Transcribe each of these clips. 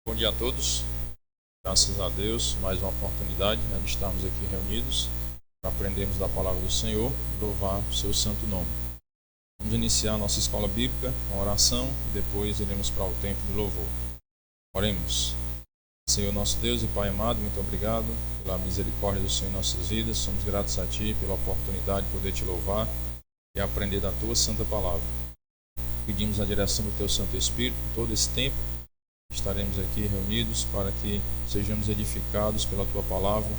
Bom dia a todos, graças a Deus, mais uma oportunidade de estarmos aqui reunidos para aprendermos da palavra do Senhor e louvar o seu santo nome. Vamos iniciar a nossa escola bíblica com oração e depois iremos para o tempo de louvor. Oremos. Senhor nosso Deus e Pai amado, muito obrigado pela misericórdia do Senhor em nossas vidas. Somos gratos a Ti pela oportunidade de poder Te louvar e aprender da Tua santa palavra. Pedimos a direção do Teu Santo Espírito todo esse tempo. Estaremos aqui reunidos para que sejamos edificados pela Tua palavra,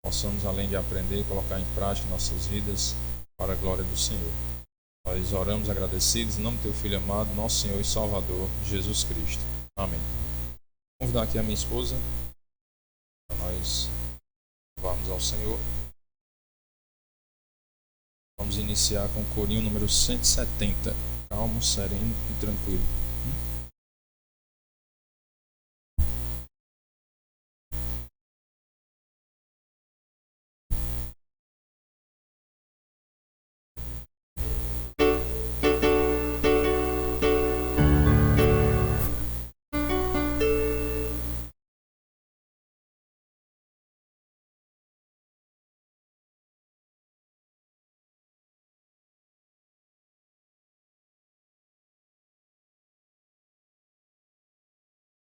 possamos, além de aprender, colocar em prática nossas vidas para a glória do Senhor. Nós oramos agradecidos em nome do Teu Filho amado, nosso Senhor e Salvador, Jesus Cristo. Amém. Vou convidar aqui a minha esposa para nós louvarmos ao Senhor. Vamos iniciar com o corinho número 170. Calmo, sereno e tranquilo.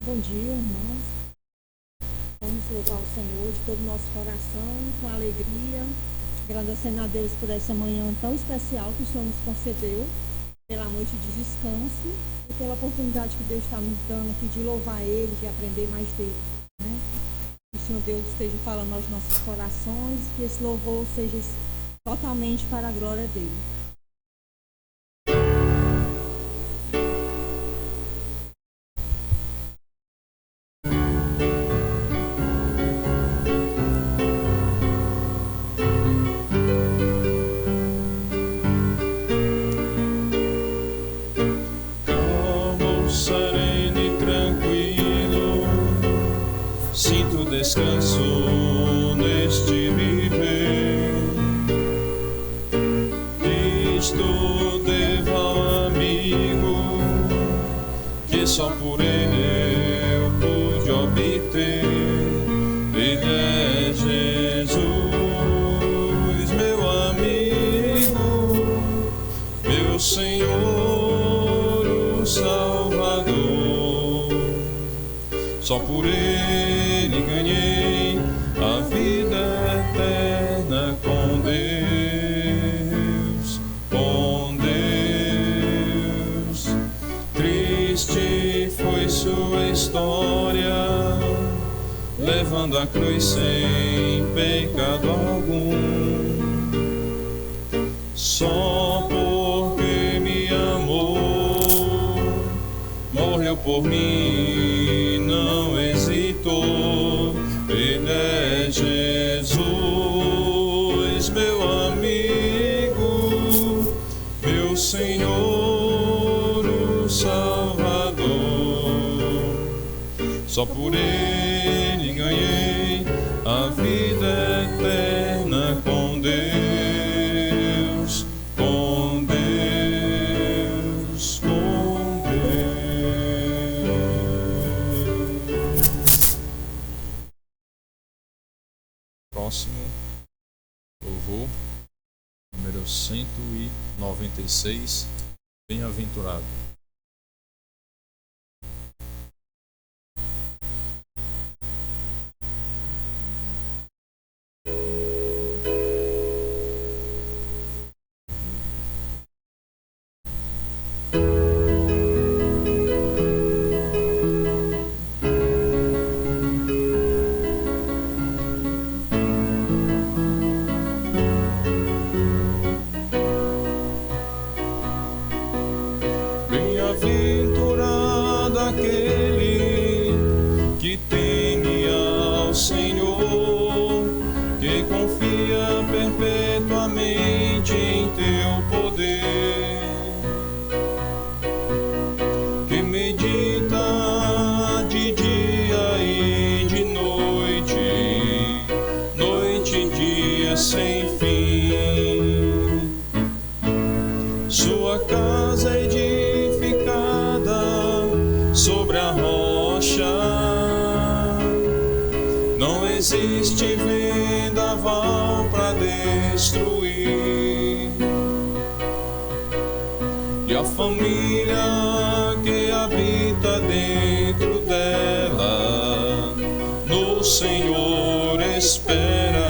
Bom dia, irmãos. Vamos louvar o Senhor de todo o nosso coração, com alegria, agradecendo a Deus por essa manhã tão especial que o Senhor nos concedeu, pela noite de descanso e pela oportunidade que Deus está nos dando aqui de louvar Ele, de aprender mais dele. Que o Senhor Deus esteja falando aos nossos corações, que esse louvor seja totalmente para a glória dele. Descanso neste viver, Cristo devo ao amigo que só por ele eu pude obter. Ele é Jesus, meu amigo, meu Senhor, o Salvador. Só por ele ganhei a vida eterna com Deus, com Deus. Triste foi sua história, levando a cruz sem pecado algum. Só porque me amou, morreu por mim, não hesitou. Ele é Jesus, meu amigo, meu Senhor, o Salvador. Só por ele ganhei a vida eterna com Deus, com Deus, com Deus. Próximo louvor, número 196, Bem-aventurado. Bem-aventurado aquele que teme ao Senhor, que confia perpetuamente em teu poder, que medita de dia e de noite, noite e dia sem fim. Sua casa é edificada sobre a rocha. rocha, não existe vendaval para destruir. E a família que habita dentro dela, no Senhor espera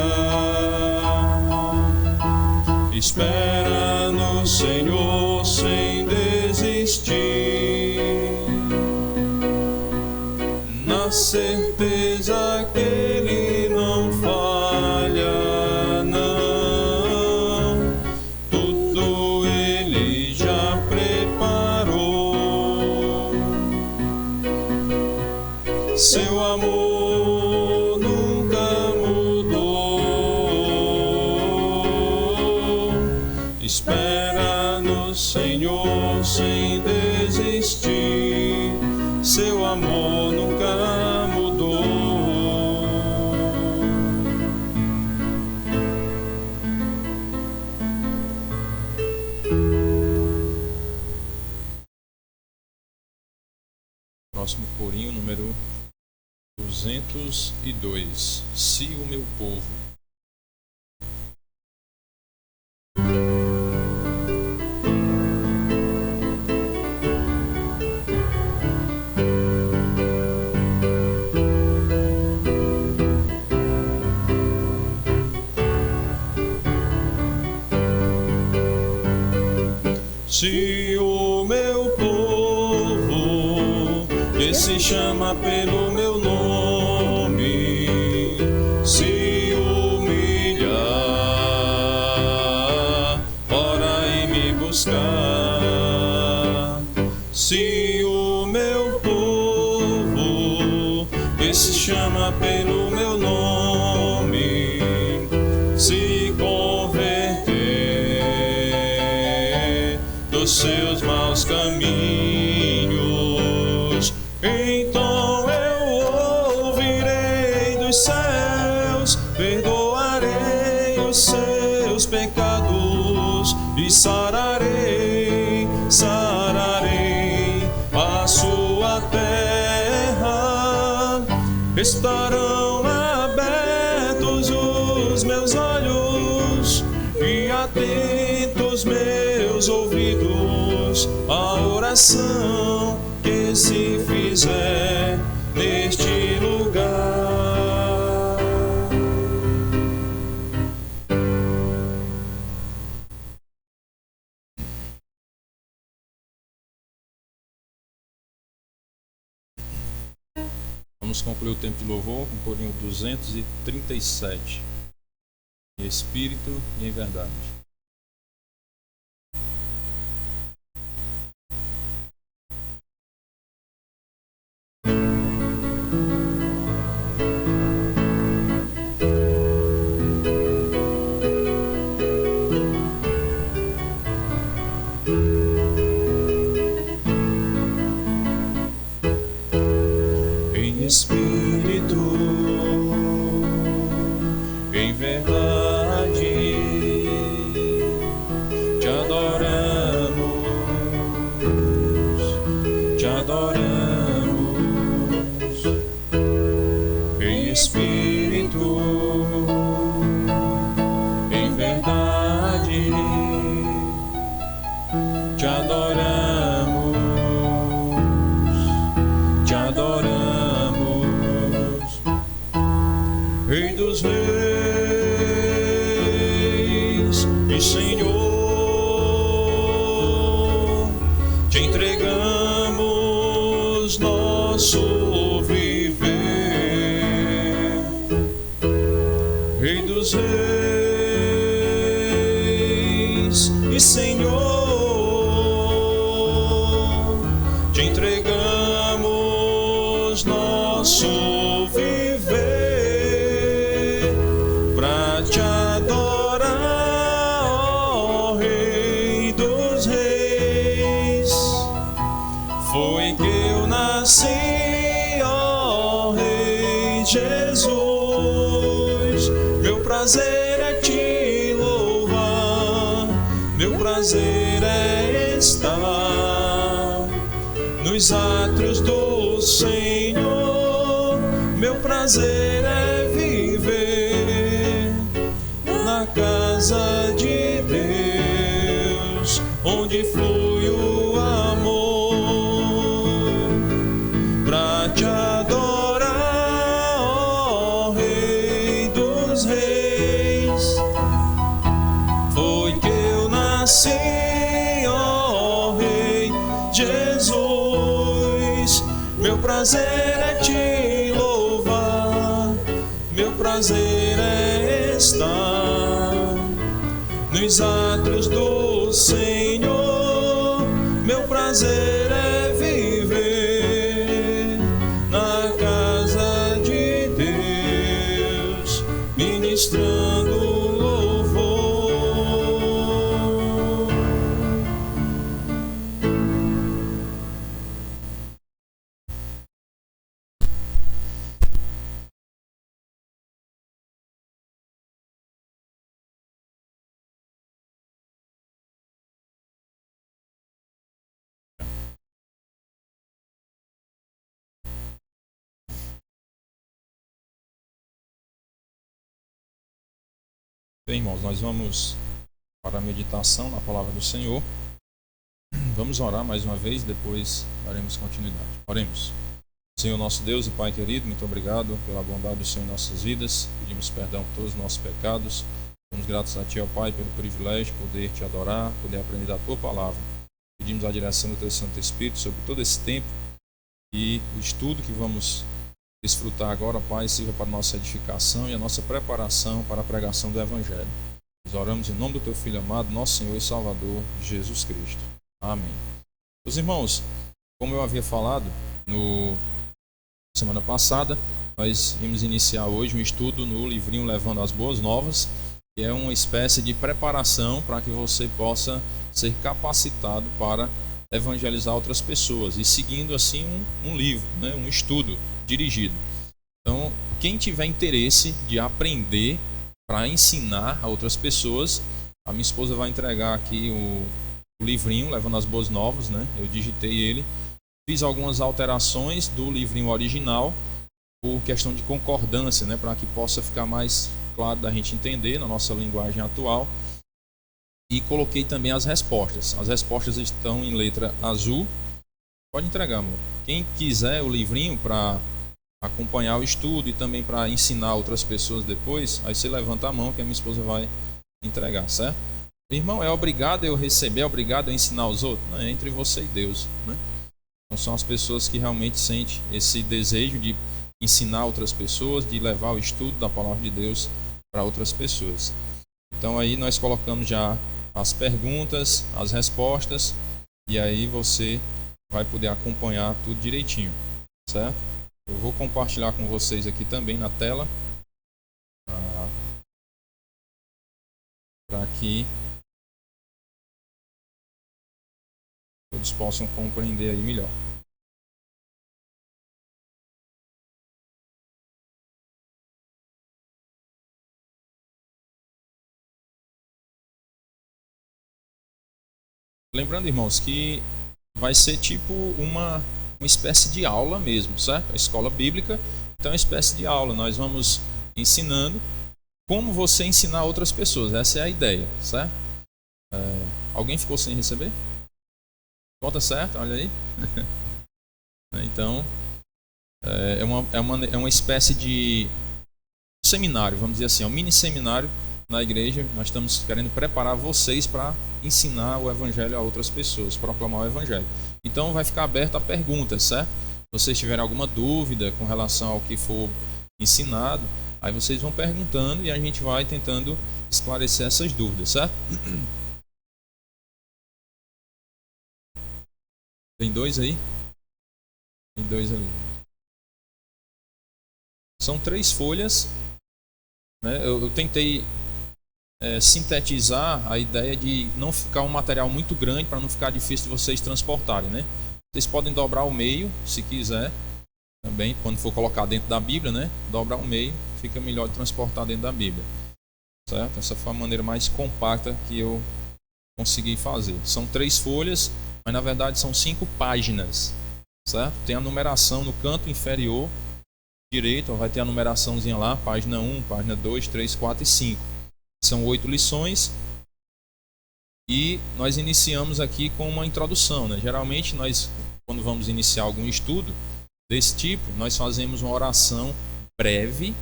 no Senhor sem desistir, na certeza que Ele não falha, não, tudo Ele já preparou. Seu amor nunca mudou. Espera no Senhor sem desistir. Seu amor nunca mudou. Próximo corinho, número 202. Se o meu povo. Se o meu povo, que se chama pelo meu nome, se humilhar, ora e me buscar. Se o meu povo, que se chama pelo meu nome, se converter dos seus maus caminhos, então eu ouvirei dos céus, perdoarei os seus pecados e sararei a sua terra. Estarão abertos os meus olhos e atentos meus ouvidos à oração que se fizer neste lugar. Vamos concluir o tempo de louvor com o corinho 237. Em espírito e em verdade. Em espírito, em verdade, te adoramos, te adoramos. Em espírito, em verdade, te adoramos, te adoramos. Rei dos reis e Senhor, te entregamos nosso viver. Rei dos reis e Senhor, te entregamos nosso viver. Te adorar, ó Rei dos Reis. Foi que eu nasci, ó Rei Jesus. Meu prazer é te louvar, meu prazer é estar nos átrios do Senhor. prazer é viver na casa de Deus, onde flui o amor, pra te adorar, ó Rei dos Reis. Foi que eu nasci, ó Rei Jesus. Meu prazer é te louvar, meu prazer é estar nos átrios do Senhor. Meu prazer é viver na casa de Deus, ministrando louvor. Bem, irmãos, nós vamos para a meditação na palavra do Senhor. Vamos orar mais uma vez, depois daremos continuidade. Oremos. Senhor nosso Deus e Pai querido, muito obrigado pela bondade do Senhor em nossas vidas. Pedimos perdão por todos os nossos pecados. Somos gratos a Ti, ó Pai, pelo privilégio de poder Te adorar, poder aprender da Tua palavra. Pedimos a direção do Teu Santo Espírito sobre todo esse tempo e o estudo que vamos desfrutar agora, Pai, sirva para a nossa edificação e a nossa preparação para a pregação do Evangelho. Nós oramos em nome do Teu Filho amado, nosso Senhor e Salvador, Jesus Cristo. Amém. Meus irmãos, como eu havia falado semana passada, nós vamos iniciar hoje um estudo no livrinho Levando as Boas Novas, que é uma espécie de preparação para que você possa ser capacitado para evangelizar outras pessoas e seguindo assim um livro, né, um estudo dirigido. Então, quem tiver interesse de aprender para ensinar a outras pessoas, a minha esposa vai entregar aqui o livrinho Levando as Boas Novas, né? Eu digitei ele, fiz algumas alterações do livrinho original por questão de concordância, né, para que possa ficar mais claro da gente entender na nossa linguagem atual. E coloquei também as respostas. As respostas estão em letra azul. Pode entregar, amor. Quem quiser o livrinho para acompanhar o estudo e também para ensinar outras pessoas depois, aí você levanta a mão que a minha esposa vai entregar, certo? Irmão, é obrigado eu receber, é obrigado eu ensinar os outros? Não, é entre você e Deus, né? Então são as pessoas que realmente sentem esse desejo de ensinar outras pessoas, de levar o estudo da palavra de Deus para outras pessoas. Então aí nós colocamos já as perguntas, as respostas, e aí você vai poder acompanhar tudo direitinho, certo? Eu vou compartilhar com vocês aqui também na tela, para que todos possam compreender aí melhor. Lembrando, irmãos, que vai ser tipo uma espécie de aula mesmo, certo? A escola bíblica, então é uma espécie de aula. Nós vamos ensinando como você ensinar outras pessoas. Essa é a ideia, certo? Alguém ficou sem receber? Conta certo, olha aí. Então, é uma espécie de seminário, vamos dizer assim, é um mini seminário na igreja. Nós estamos querendo preparar vocês para ensinar o Evangelho a outras pessoas, proclamar o Evangelho. Então vai ficar aberto a perguntas, certo? Se vocês tiverem alguma dúvida com relação ao que for ensinado, aí vocês vão perguntando e a gente vai tentando esclarecer essas dúvidas, certo? Tem dois aí? Tem dois ali. São 3 folhas, né? Eu tentei sintetizar a ideia de não ficar um material muito grande para não ficar difícil de vocês transportarem, né? Vocês podem dobrar o meio, se quiser, também, quando for colocar dentro da Bíblia, né? Dobrar o meio, fica melhor de transportar dentro da Bíblia, certo? Essa foi a maneira mais compacta que eu consegui fazer. São 3 folhas, mas na verdade são 5 páginas, certo? Tem a numeração no canto inferior direito, vai ter a numeraçãozinha lá, página 1, página 2, 3, 4 e 5. São 8 lições. E nós iniciamos aqui com uma introdução, né? Geralmente nós, quando vamos iniciar algum estudo desse tipo, nós fazemos uma oração breve,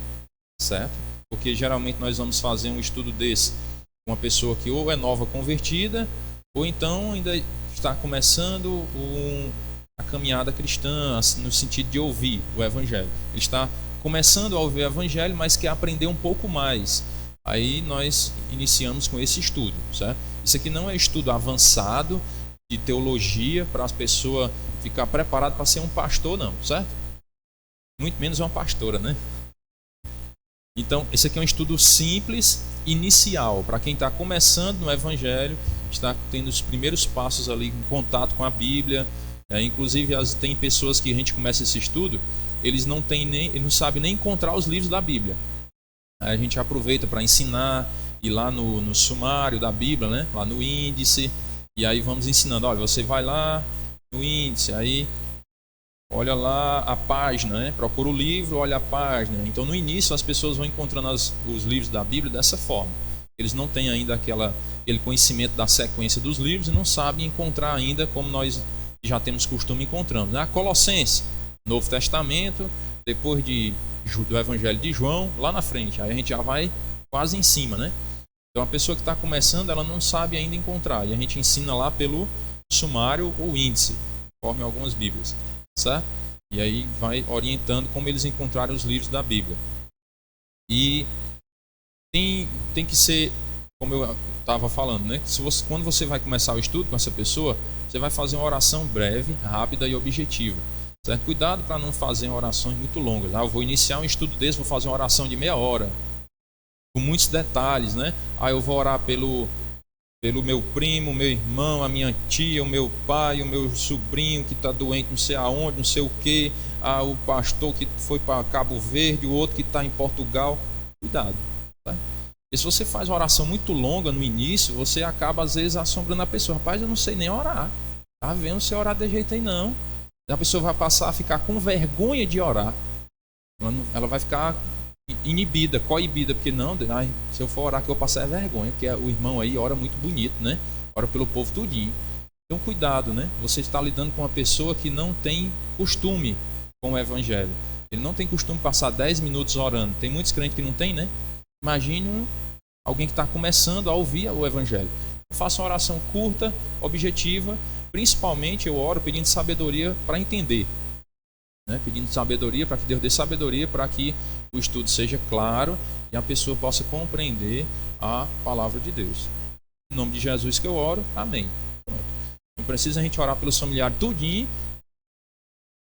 certo? Porque geralmente nós vamos fazer um estudo desse com uma pessoa que ou é nova convertida, ou então ainda está começando a caminhada cristã, no sentido de ouvir o Evangelho. Ele está começando a ouvir o Evangelho, mas quer aprender um pouco mais. Aí nós iniciamos com esse estudo, certo? Isso aqui não é estudo avançado de teologia para as pessoas ficar preparado para ser um pastor, não, certo? Muito menos uma pastora, né? Então, esse aqui é um estudo simples, inicial, para quem está começando no Evangelho, está tendo os primeiros passos ali em contato com a Bíblia. Inclusive, tem pessoas que a gente começa esse estudo, eles não sabem nem encontrar os livros da Bíblia. Aí a gente aproveita para ensinar, ir lá no sumário da Bíblia, né? Lá no índice, e aí vamos ensinando. Olha, você vai lá no índice, aí olha lá a página, né? Procura o livro, olha a página. Então, no início, as pessoas vão encontrando os livros da Bíblia dessa forma. Eles não têm ainda aquele conhecimento da sequência dos livros e não sabem encontrar ainda como nós já temos costume encontrando, né? Colossenses, Novo Testamento, depois do Evangelho de João, lá na frente. Aí a gente já vai quase em cima, né? Então, a pessoa que está começando, ela não sabe ainda encontrar. E a gente ensina lá pelo sumário ou índice, conforme algumas Bíblias, certo? E aí vai orientando como eles encontrarem os livros da Bíblia. E tem que ser, como eu estava falando, né? Quando você vai começar o estudo com essa pessoa, você vai fazer uma oração breve, rápida e objetiva, certo? Cuidado para não fazer orações muito longas. Eu vou iniciar um estudo desse, vou fazer uma oração de meia hora, com muitos detalhes, né? Eu vou orar pelo meu primo, meu irmão, a minha tia, o meu pai, o meu sobrinho que está doente, não sei aonde, não sei o que, o pastor que foi para Cabo Verde, o outro que está em Portugal. Cuidado, tá? E se você faz uma oração muito longa no início, você acaba às vezes assombrando a pessoa. Rapaz, eu não sei nem orar. Tá vendo você orar de jeito aí não. A pessoa vai passar a ficar com vergonha de orar. Ela vai ficar inibida, coibida, porque não, se eu for orar que eu passar vergonha, porque o irmão aí ora muito bonito, né? Ora pelo povo tudinho. Então cuidado, né? Você está lidando com uma pessoa que não tem costume com o Evangelho. Ele não tem costume de passar 10 minutos orando. Tem muitos crentes que não tem, né? Imagine alguém que está começando a ouvir o Evangelho. Eu faço uma oração curta, objetiva. Principalmente eu oro pedindo sabedoria para entender, né? Pedindo sabedoria para que Deus dê sabedoria para que o estudo seja claro e a pessoa possa compreender a palavra de Deus. Em nome de Jesus que eu oro, amém. Pronto. Não precisa a gente orar pelos familiares tudinho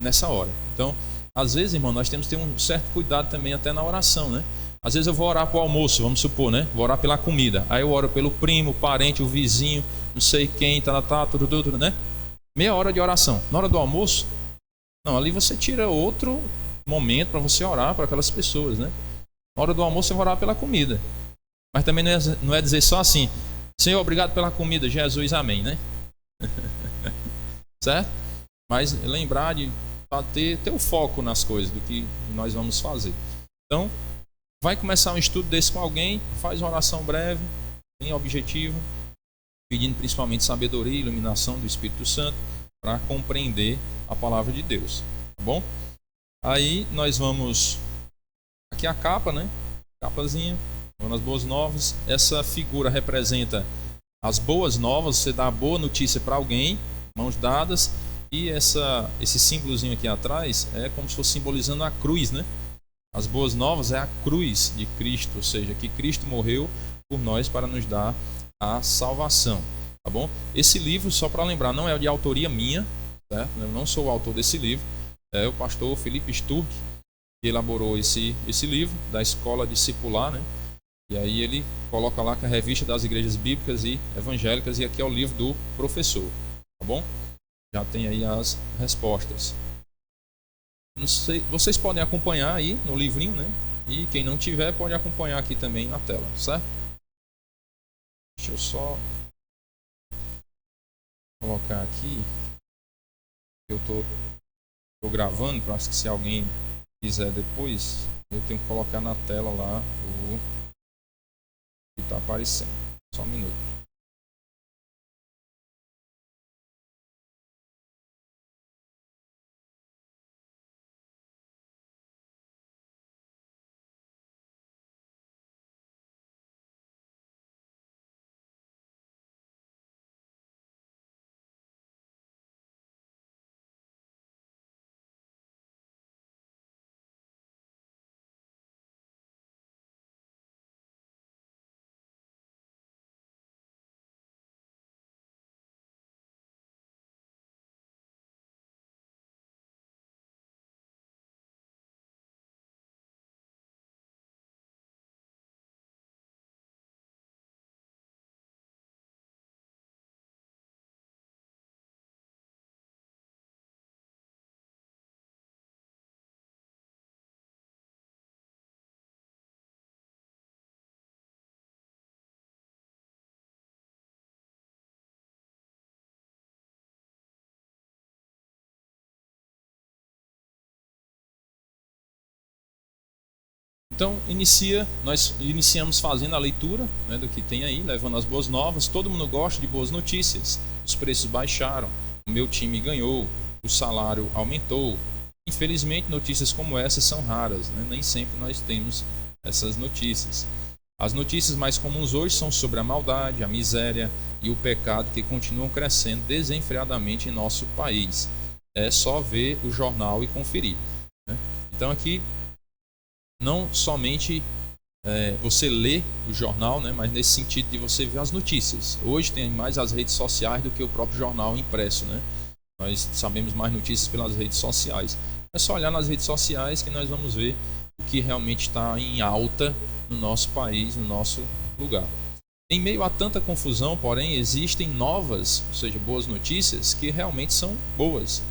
nessa hora. Então, às vezes, irmão, nós temos que ter um certo cuidado também até na oração, né? Às vezes eu vou orar para o almoço, vamos supor, né? Vou orar pela comida. Aí eu oro pelo primo, o parente, o vizinho, não sei quem, tudo, né? Meia hora de oração. Na hora do almoço, não, ali você tira outro momento para você orar para aquelas pessoas, né? Na hora do almoço você vai orar pela comida. Mas também não é dizer só assim, Senhor, obrigado pela comida, Jesus, amém, né? Certo? Mas lembrar de ter o foco nas coisas do que nós vamos fazer. Então, vai começar um estudo desse com alguém, faz uma oração breve, bem objetiva, pedindo principalmente sabedoria e iluminação do Espírito Santo para compreender a palavra de Deus, tá bom? Aí nós vamos aqui a capa, né? Capazinha, nas boas novas. Essa figura representa as boas novas. Você dá a boa notícia para alguém, mãos dadas, e esse símbolozinho aqui atrás é como se fosse simbolizando a cruz, né? As boas novas é a cruz de Cristo, ou seja, que Cristo morreu por nós para nos dar a salvação, tá bom? Esse livro, só para lembrar, não é de autoria minha, certo? Eu não sou o autor desse livro, é o pastor Felipe Sturck que elaborou esse livro da Escola Discipular, né? E aí ele coloca lá que é a Revista das Igrejas Bíblicas e Evangélicas, e aqui é o livro do professor, tá bom? Já tem aí as respostas. Não sei, vocês podem acompanhar aí no livrinho, né? E quem não tiver pode acompanhar aqui também na tela, certo? Deixa eu só colocar aqui. Eu tô gravando para que se alguém quiser depois, eu tenho que colocar na tela lá o que está aparecendo. Só um minuto. Então, nós iniciamos fazendo a leitura, né, do que tem aí, levando as boas novas. Todo mundo gosta de boas notícias. Os preços baixaram, o meu time ganhou, o salário aumentou. Infelizmente, notícias como essas são raras, né? Nem sempre nós temos essas notícias. As notícias mais comuns hoje são sobre a maldade, a miséria e o pecado que continuam crescendo desenfreadamente em nosso país. É só ver o jornal e conferir, né? Então, aqui não somente você lê o jornal, né, mas nesse sentido de você ver as notícias. Hoje tem mais as redes sociais do que o próprio jornal impresso, né? Nós sabemos mais notícias pelas redes sociais. É só olhar nas redes sociais que nós vamos ver o que realmente está em alta no nosso país, no nosso lugar. Em meio a tanta confusão, porém, existem novas, ou seja, boas notícias que realmente são boas.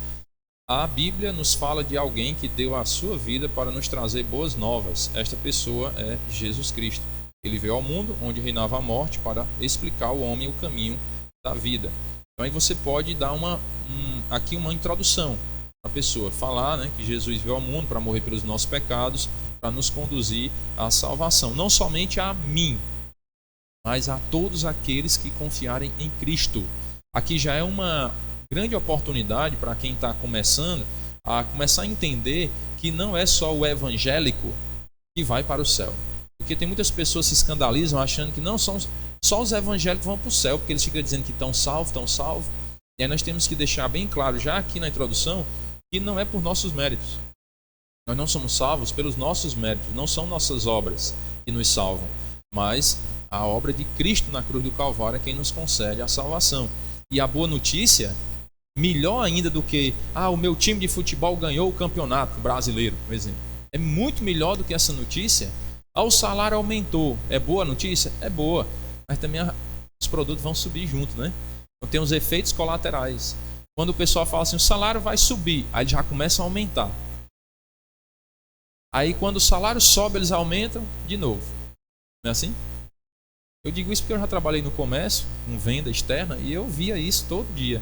A Bíblia nos fala de alguém que deu a sua vida para nos trazer boas novas. Esta pessoa é Jesus Cristo. Ele veio ao mundo onde reinava a morte para explicar ao homem o caminho da vida. Então aí você pode dar aqui uma introdução para a pessoa, falar, né, que Jesus veio ao mundo para morrer pelos nossos pecados, para nos conduzir à salvação. Não somente a mim, mas a todos aqueles que confiarem em Cristo. Aqui já é uma grande oportunidade para quem está começando a começar a entender que não é só o evangélico que vai para o céu. Porque tem muitas pessoas que se escandalizam achando que não são só os evangélicos que vão para o céu, porque eles ficam dizendo que estão salvos. E aí nós temos que deixar bem claro já aqui na introdução que não é por nossos méritos. Nós não somos salvos pelos nossos méritos, não são nossas obras que nos salvam, mas a obra de Cristo na cruz do Calvário é quem nos concede a salvação. E a boa notícia, melhor ainda do que o meu time de futebol ganhou o campeonato brasileiro, por exemplo. É muito melhor do que essa notícia. O salário aumentou. É boa a notícia? É boa. Mas também os produtos vão subir junto, né? Então tem os efeitos colaterais. Quando o pessoal fala assim, o salário vai subir, aí já começa a aumentar. Aí quando o salário sobe, eles aumentam de novo. Não é assim? Eu digo isso porque eu já trabalhei no comércio, com venda externa, e eu via isso todo dia.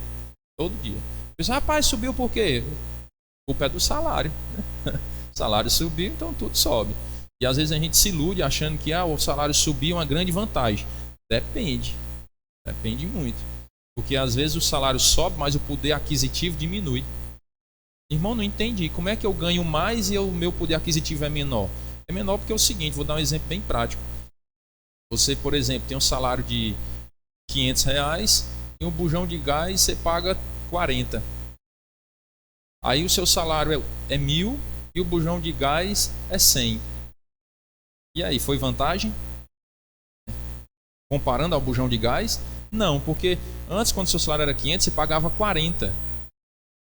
Todo dia. Eu disse, rapaz, subiu por quê? A culpa é do salário. O salário subiu, então tudo sobe. E às vezes a gente se ilude achando que o salário subir é uma grande vantagem. Depende. Depende muito. Porque às vezes o salário sobe, mas o poder aquisitivo diminui. Irmão, não entendi. Como é que eu ganho mais e o meu poder aquisitivo é menor? É menor porque é o seguinte, vou dar um exemplo bem prático. Você, por exemplo, tem um salário de R$500 e um bujão de gás você paga 40. Aí o seu salário é 1.000 e o bujão de gás é 100. E aí, foi vantagem? Comparando ao bujão de gás? Não, porque antes, quando o seu salário era 500, você pagava 40.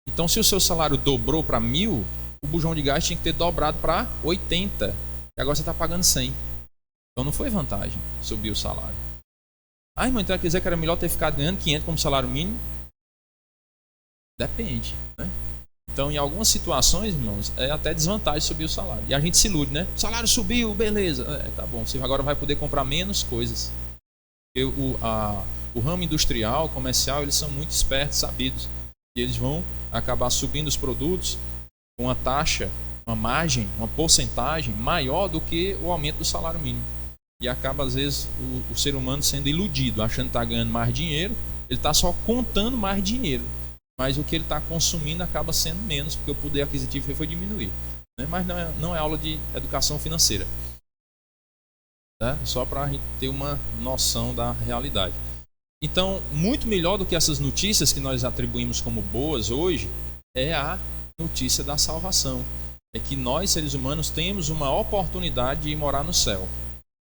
Então, se o seu salário dobrou para 1.000, o bujão de gás tinha que ter dobrado para 80. E agora você está pagando 100. Então, não foi vantagem subir o salário. Irmão, então quer dizer que era melhor ter ficado ganhando 500 como salário mínimo? Depende, né? Então, em algumas situações, irmãos, é até desvantagem subir o salário. E a gente se ilude, né? O salário subiu, beleza. Tá bom, você agora vai poder comprar menos coisas. Porque o ramo industrial, comercial, eles são muito espertos, sabidos. E eles vão acabar subindo os produtos com uma taxa uma margem, uma porcentagem maior do que o aumento do salário mínimo. E acaba, às vezes, o ser humano sendo iludido, achando que está ganhando mais dinheiro, ele está só contando mais dinheiro. Mas o que ele está consumindo acaba sendo menos, porque o poder aquisitivo foi diminuir. Né? Mas não é aula de educação financeira. Né? Só para a gente ter uma noção da realidade. Então, muito melhor do que essas notícias que nós atribuímos como boas hoje, é a notícia da salvação. É que nós, seres humanos, temos uma oportunidade de morar no céu.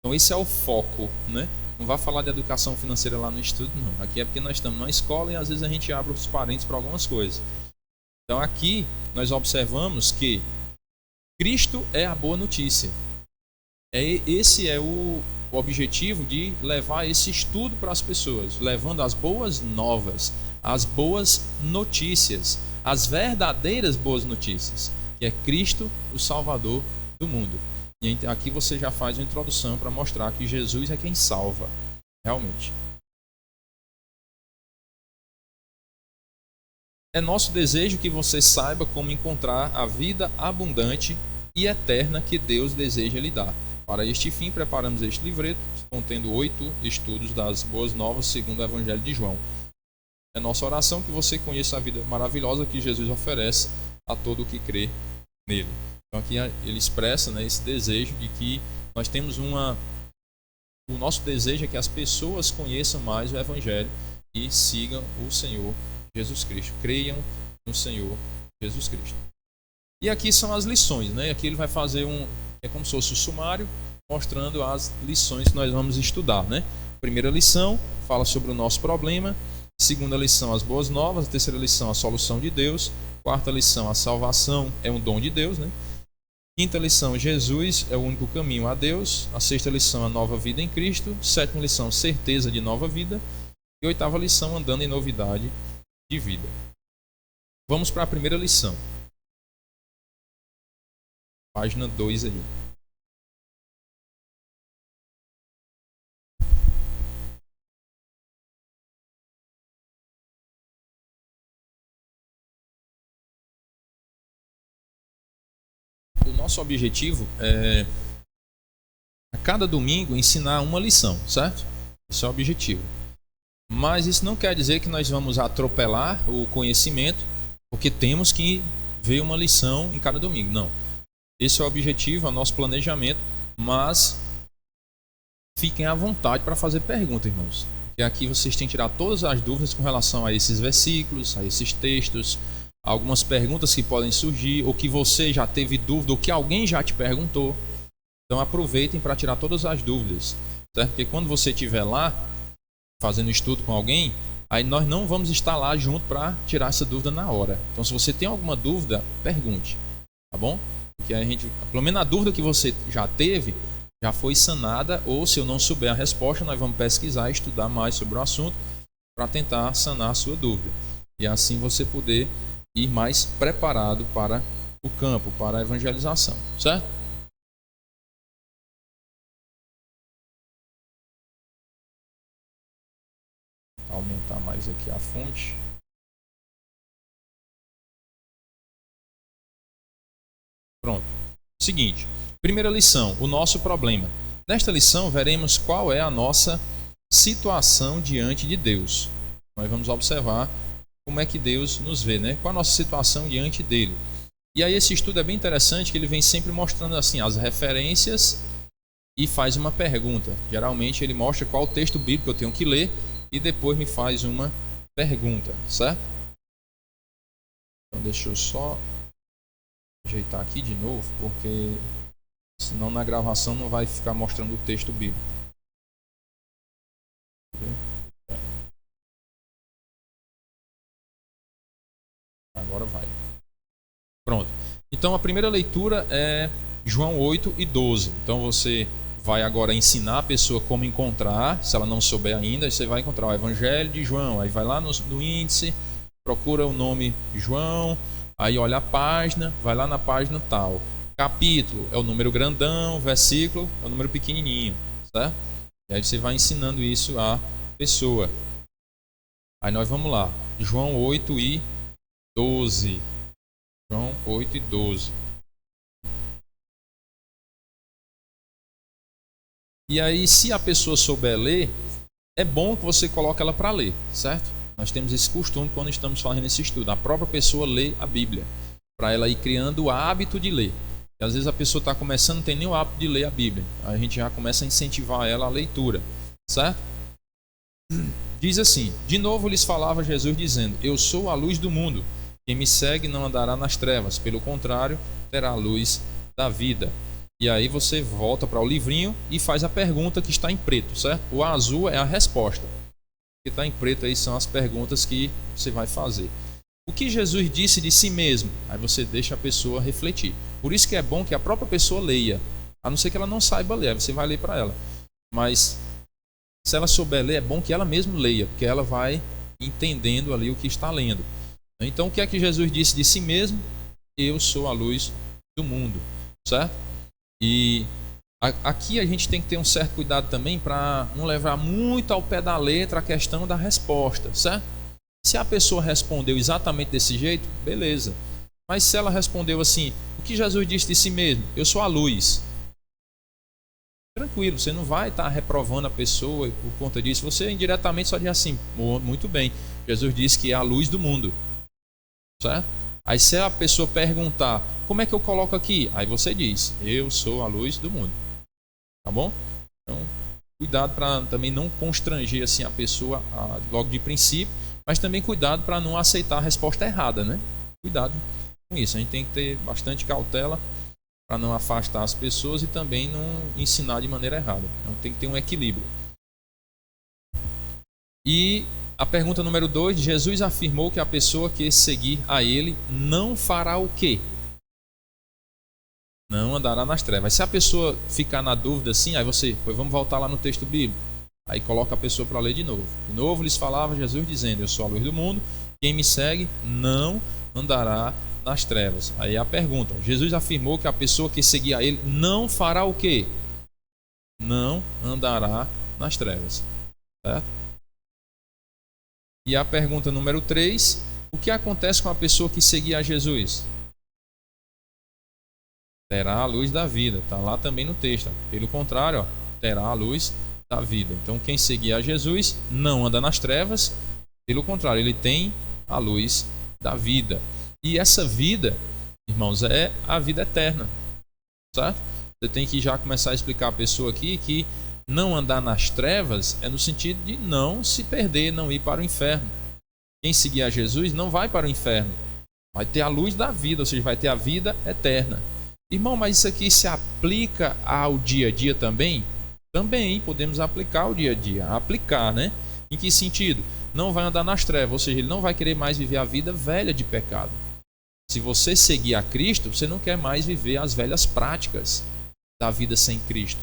Então esse é o foco, né? Não vai falar de educação financeira lá no estudo, não. Aqui é porque nós estamos numa escola e às vezes a gente abre os parênteses para algumas coisas. Então aqui nós observamos que Cristo é a boa notícia. Esse é o objetivo de levar esse estudo para as pessoas, levando as boas novas, as boas notícias, as verdadeiras boas notícias, que é Cristo, o Salvador do mundo. E aqui você já faz uma introdução para mostrar que Jesus é quem salva, realmente. É nosso desejo que você saiba como encontrar a vida abundante e eterna que Deus deseja lhe dar. Para este fim, preparamos este livreto, contendo 8 estudos das Boas Novas segundo o Evangelho de João. É nossa oração que você conheça a vida maravilhosa que Jesus oferece a todo o que crê nele. Então aqui ele expressa, né, esse desejo de que nós temos o nosso desejo é que as pessoas conheçam mais o Evangelho e sigam o Senhor Jesus Cristo, creiam no Senhor Jesus Cristo. E aqui são as lições, né? Aqui ele vai fazer é como se fosse um sumário mostrando as lições que nós vamos estudar, né? Primeira lição fala sobre o nosso problema, segunda lição as boas novas, a terceira lição a solução de Deus, quarta lição a salvação é um dom de Deus, né? Quinta lição, Jesus é o único caminho a Deus. A sexta lição, a nova vida em Cristo. Sétima lição, certeza de nova vida. E oitava lição, andando em novidade de vida. Vamos para a primeira lição. Página 2 aí. O nosso objetivo é a cada domingo ensinar uma lição, certo? Esse é o objetivo. Mas isso não quer dizer que nós vamos atropelar o conhecimento, porque temos que ver uma lição em cada domingo. Não. Esse é o objetivo, é o nosso planejamento, mas fiquem à vontade para fazer perguntas, irmãos. Porque aqui vocês têm que tirar todas as dúvidas com relação a esses versículos, a esses textos, algumas perguntas que podem surgir, ou que você já teve dúvida, ou que alguém já te perguntou. Então aproveitem para tirar todas as dúvidas, certo? Porque quando você estiver lá fazendo estudo com alguém, aí nós não vamos estar lá junto para tirar essa dúvida na hora. Então se você tem alguma dúvida, pergunte, tá bom? Porque a gente, pelo menos a dúvida que você já teve, já foi sanada, ou se eu não souber a resposta, nós vamos pesquisar e estudar mais sobre o assunto para tentar sanar a sua dúvida. E assim você poder ir mais preparado para o campo, para a evangelização, certo? Vou aumentar mais aqui a fonte. Pronto. Seguinte, primeira lição, o nosso problema. Nesta lição veremos qual é a nossa situação diante de Deus. Nós vamos observar como é que Deus nos vê, né? Qual a nossa situação diante dele. E aí esse estudo é bem interessante, que ele vem sempre mostrando assim as referências e faz uma pergunta. Geralmente ele mostra qual o texto bíblico eu tenho que ler e depois me faz uma pergunta, certo? Então deixa eu só ajeitar aqui de novo, porque senão na gravação não vai ficar mostrando o texto bíblico. Agora vai. Pronto. Então a primeira leitura é João 8 e 12. Então você vai agora ensinar a pessoa como encontrar, se ela não souber ainda, você vai encontrar o Evangelho de João. Aí vai lá no índice, procura o nome João, aí olha a página, vai lá na página tal. Capítulo é o número grandão, versículo é o número pequenininho, certo? E aí você vai ensinando isso à pessoa. Aí nós vamos lá. João 8 e 12. João 8 e 12. E aí, se a pessoa souber ler, é bom que você coloque ela para ler, certo? Nós temos esse costume quando estamos fazendo esse estudo. A própria pessoa lê a Bíblia, para ela ir criando o hábito de ler. E às vezes a pessoa está começando, não tem nem o hábito de ler a Bíblia. Aí a gente já começa a incentivar ela a leitura, certo? Diz assim: de novo lhes falava Jesus dizendo: eu sou a luz do mundo. Quem me segue não andará nas trevas, pelo contrário, terá a luz da vida. E aí você volta para o livrinho e faz a pergunta que está em preto, certo? O azul é a resposta. O que está em preto aí são as perguntas que você vai fazer. O que Jesus disse de si mesmo? Aí você deixa a pessoa refletir. Por isso que é bom que a própria pessoa leia. A não ser que ela não saiba ler, aí você vai ler para ela. Mas se ela souber ler, é bom que ela mesma leia, porque ela vai entendendo ali o que está lendo. Então o que é que Jesus disse de si mesmo? Eu sou a luz do mundo, certo? E aqui a gente tem que ter um certo cuidado também para não levar muito ao pé da letra a questão da resposta, certo? Se a pessoa respondeu exatamente desse jeito, beleza. Mas se ela respondeu assim: o que Jesus disse de si mesmo? Eu sou a luz. Tranquilo, você não vai estar reprovando a pessoa por conta disso. Você indiretamente só diz assim: muito bem, Jesus disse que é a luz do mundo, certo? Aí se a pessoa perguntar: como é que eu coloco aqui? Aí você diz: eu sou a luz do mundo. Tá bom? Então, cuidado para também não constranger assim a pessoa logo de princípio, mas também cuidado para não aceitar a resposta errada, né? Cuidado com isso. A gente tem que ter bastante cautela para não afastar as pessoas e também não ensinar de maneira errada. Então tem que ter um equilíbrio. E a pergunta número 2, Jesus afirmou que a pessoa que seguir a ele não fará o quê? Não andará nas trevas. Se a pessoa ficar na dúvida assim, aí vamos voltar lá no texto bíblico. Aí coloca a pessoa para ler de novo. De novo lhes falava Jesus dizendo: eu sou a luz do mundo, quem me segue não andará nas trevas. Aí a pergunta: Jesus afirmou que a pessoa que seguir a ele não fará o quê? Não andará nas trevas, certo? E a pergunta número 3: o que acontece com a pessoa que seguir a Jesus? Terá a luz da vida. Está lá também no texto. Pelo contrário, terá a luz da vida. Então quem seguir a Jesus não anda nas trevas, pelo contrário, ele tem a luz da vida. E essa vida, irmãos, é a vida eterna, certo? Você tem que já começar a explicar a pessoa aqui que não andar nas trevas é no sentido de não se perder, não ir para o inferno. Quem seguir a Jesus não vai para o inferno, vai ter a luz da vida, ou seja, vai ter a vida eterna. Irmão, mas isso aqui se aplica ao dia a dia também? Também podemos aplicar ao dia a dia. Aplicar, né? Em que sentido? Não vai andar nas trevas, ou seja, ele não vai querer mais viver a vida velha de pecado. Se você seguir a Cristo, você não quer mais viver as velhas práticas da vida sem Cristo.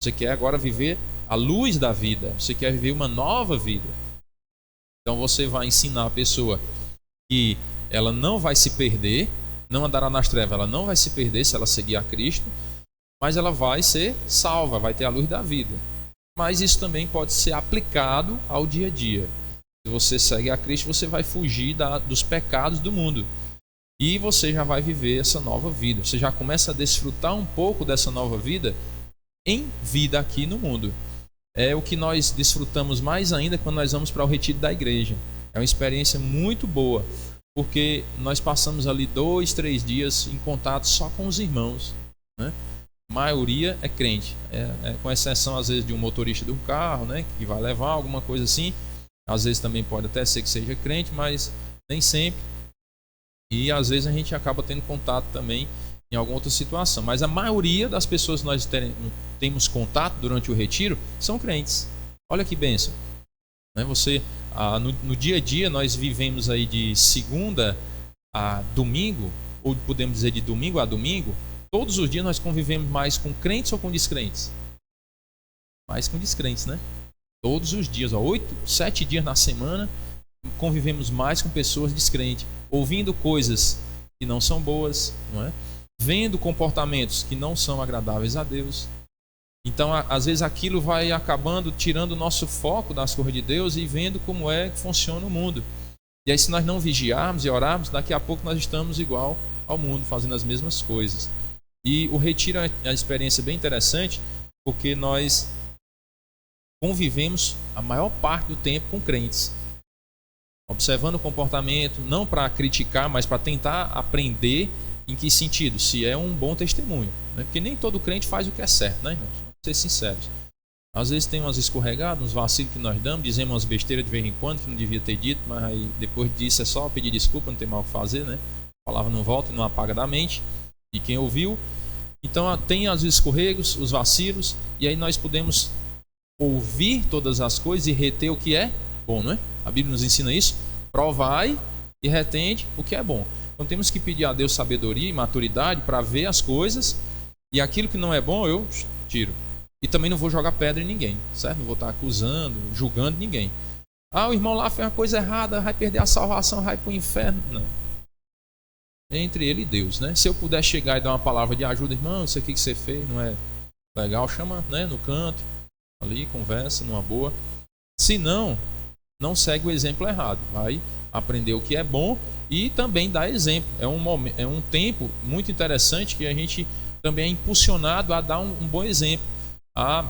Você quer agora viver a luz da vida. Você quer viver uma nova vida. Então você vai ensinar a pessoa que ela não vai se perder, não andará nas trevas, ela não vai se perder se ela seguir a Cristo, mas ela vai ser salva, vai ter a luz da vida. Mas isso também pode ser aplicado ao dia a dia. Se você segue a Cristo, você vai fugir dos pecados do mundo. E você já vai viver essa nova vida. Você já começa a desfrutar um pouco dessa nova vida em vida aqui no mundo. É o que nós desfrutamos mais ainda quando nós vamos para o retiro da igreja. É uma experiência muito boa, porque nós passamos ali 2, 3 dias em contato só com os irmãos, né? A maioria é crente, com exceção às vezes de um motorista de um carro, né, que vai levar alguma coisa assim. Às vezes também pode até ser que seja crente, mas nem sempre. E às vezes a gente acaba tendo contato também em alguma outra situação. Mas a maioria das pessoas que nós temos contato durante o retiro são crentes. Olha que bênção, né? No dia a dia nós vivemos aí de segunda a domingo, ou podemos dizer de domingo a domingo. Todos os dias nós convivemos mais com crentes ou com descrentes? Mais com descrentes, né? Todos os dias, 7 dias na semana, convivemos mais com pessoas descrentes, ouvindo coisas que não são boas, não é? Vendo comportamentos que não são agradáveis a Deus. Então, às vezes aquilo vai acabando tirando o nosso foco das coisas de Deus e vendo como é que funciona o mundo. E aí, se nós não vigiarmos e orarmos, daqui a pouco nós estamos igual ao mundo, fazendo as mesmas coisas. E o retiro é uma experiência bem interessante, porque nós convivemos a maior parte do tempo com crentes, observando o comportamento, não para criticar, mas para tentar aprender em que sentido, se é um bom testemunho, né? Porque nem todo crente faz o que é certo, né, irmãos? Vamos ser sinceros. Às vezes tem umas escorregadas, uns vacilos que nós damos, dizemos umas besteiras de vez em quando que não devia ter dito, mas aí depois disso é só pedir desculpa, não tem mal o que fazer, né? A palavra não volta e não apaga da mente de quem ouviu. Então tem os escorregos, os vacilos, e aí nós podemos ouvir todas as coisas e reter o que é bom, não é? A Bíblia nos ensina isso. Provai e retende o que é bom. Então temos que pedir a Deus sabedoria e maturidade para ver as coisas, e aquilo que não é bom eu tiro. E também não vou jogar pedra em ninguém, certo? Não vou estar acusando, julgando ninguém. Ah, o irmão lá fez uma coisa errada, vai perder a salvação, vai para o inferno. Não. É entre ele e Deus, né? Se eu puder chegar e dar uma palavra de ajuda, irmão, isso aqui que você fez não é legal, chama, né, no canto, ali, conversa, numa boa. Se não, não segue o exemplo errado. Vai aprender o que é bom e também dá exemplo. É um tempo muito interessante que a gente também é impulsionado a dar um bom exemplo, a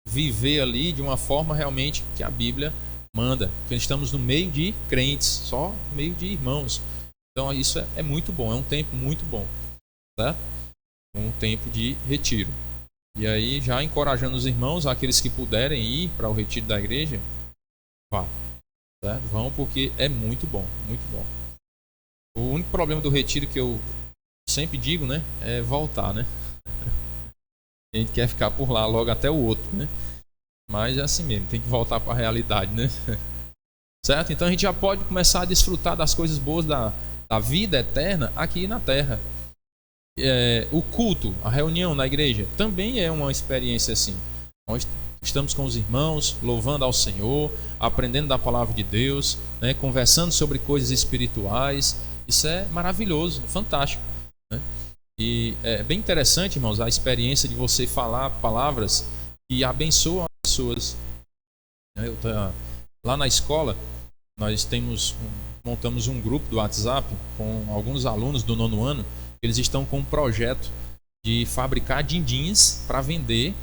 viver ali de uma forma realmente que a Bíblia manda. Porque estamos no meio de crentes, só no meio de irmãos. Então isso é muito bom, é um tempo muito bom, tá? Um tempo de retiro. E aí já encorajando os irmãos, aqueles que puderem ir para o retiro da igreja, vá, tá? Vão, porque é muito bom, muito bom. O único problema do retiro que eu sempre digo, né, é voltar, né? A gente quer ficar por lá logo até o outro, né? Mas é assim mesmo, tem que voltar para a realidade, né? Certo? Então a gente já pode começar a desfrutar das coisas boas da vida eterna aqui na terra. O culto, a reunião na igreja, também é uma experiência assim. Nós estamos com os irmãos, louvando ao Senhor, aprendendo da palavra de Deus, né? Conversando sobre coisas espirituais. Isso é maravilhoso, fantástico, né? E é bem interessante, irmãos, a experiência de você falar palavras que abençoam as pessoas. Lá na escola, nós montamos um grupo do WhatsApp com alguns alunos do 9º ano. Eles estão com um projeto de fabricar dindins para vender,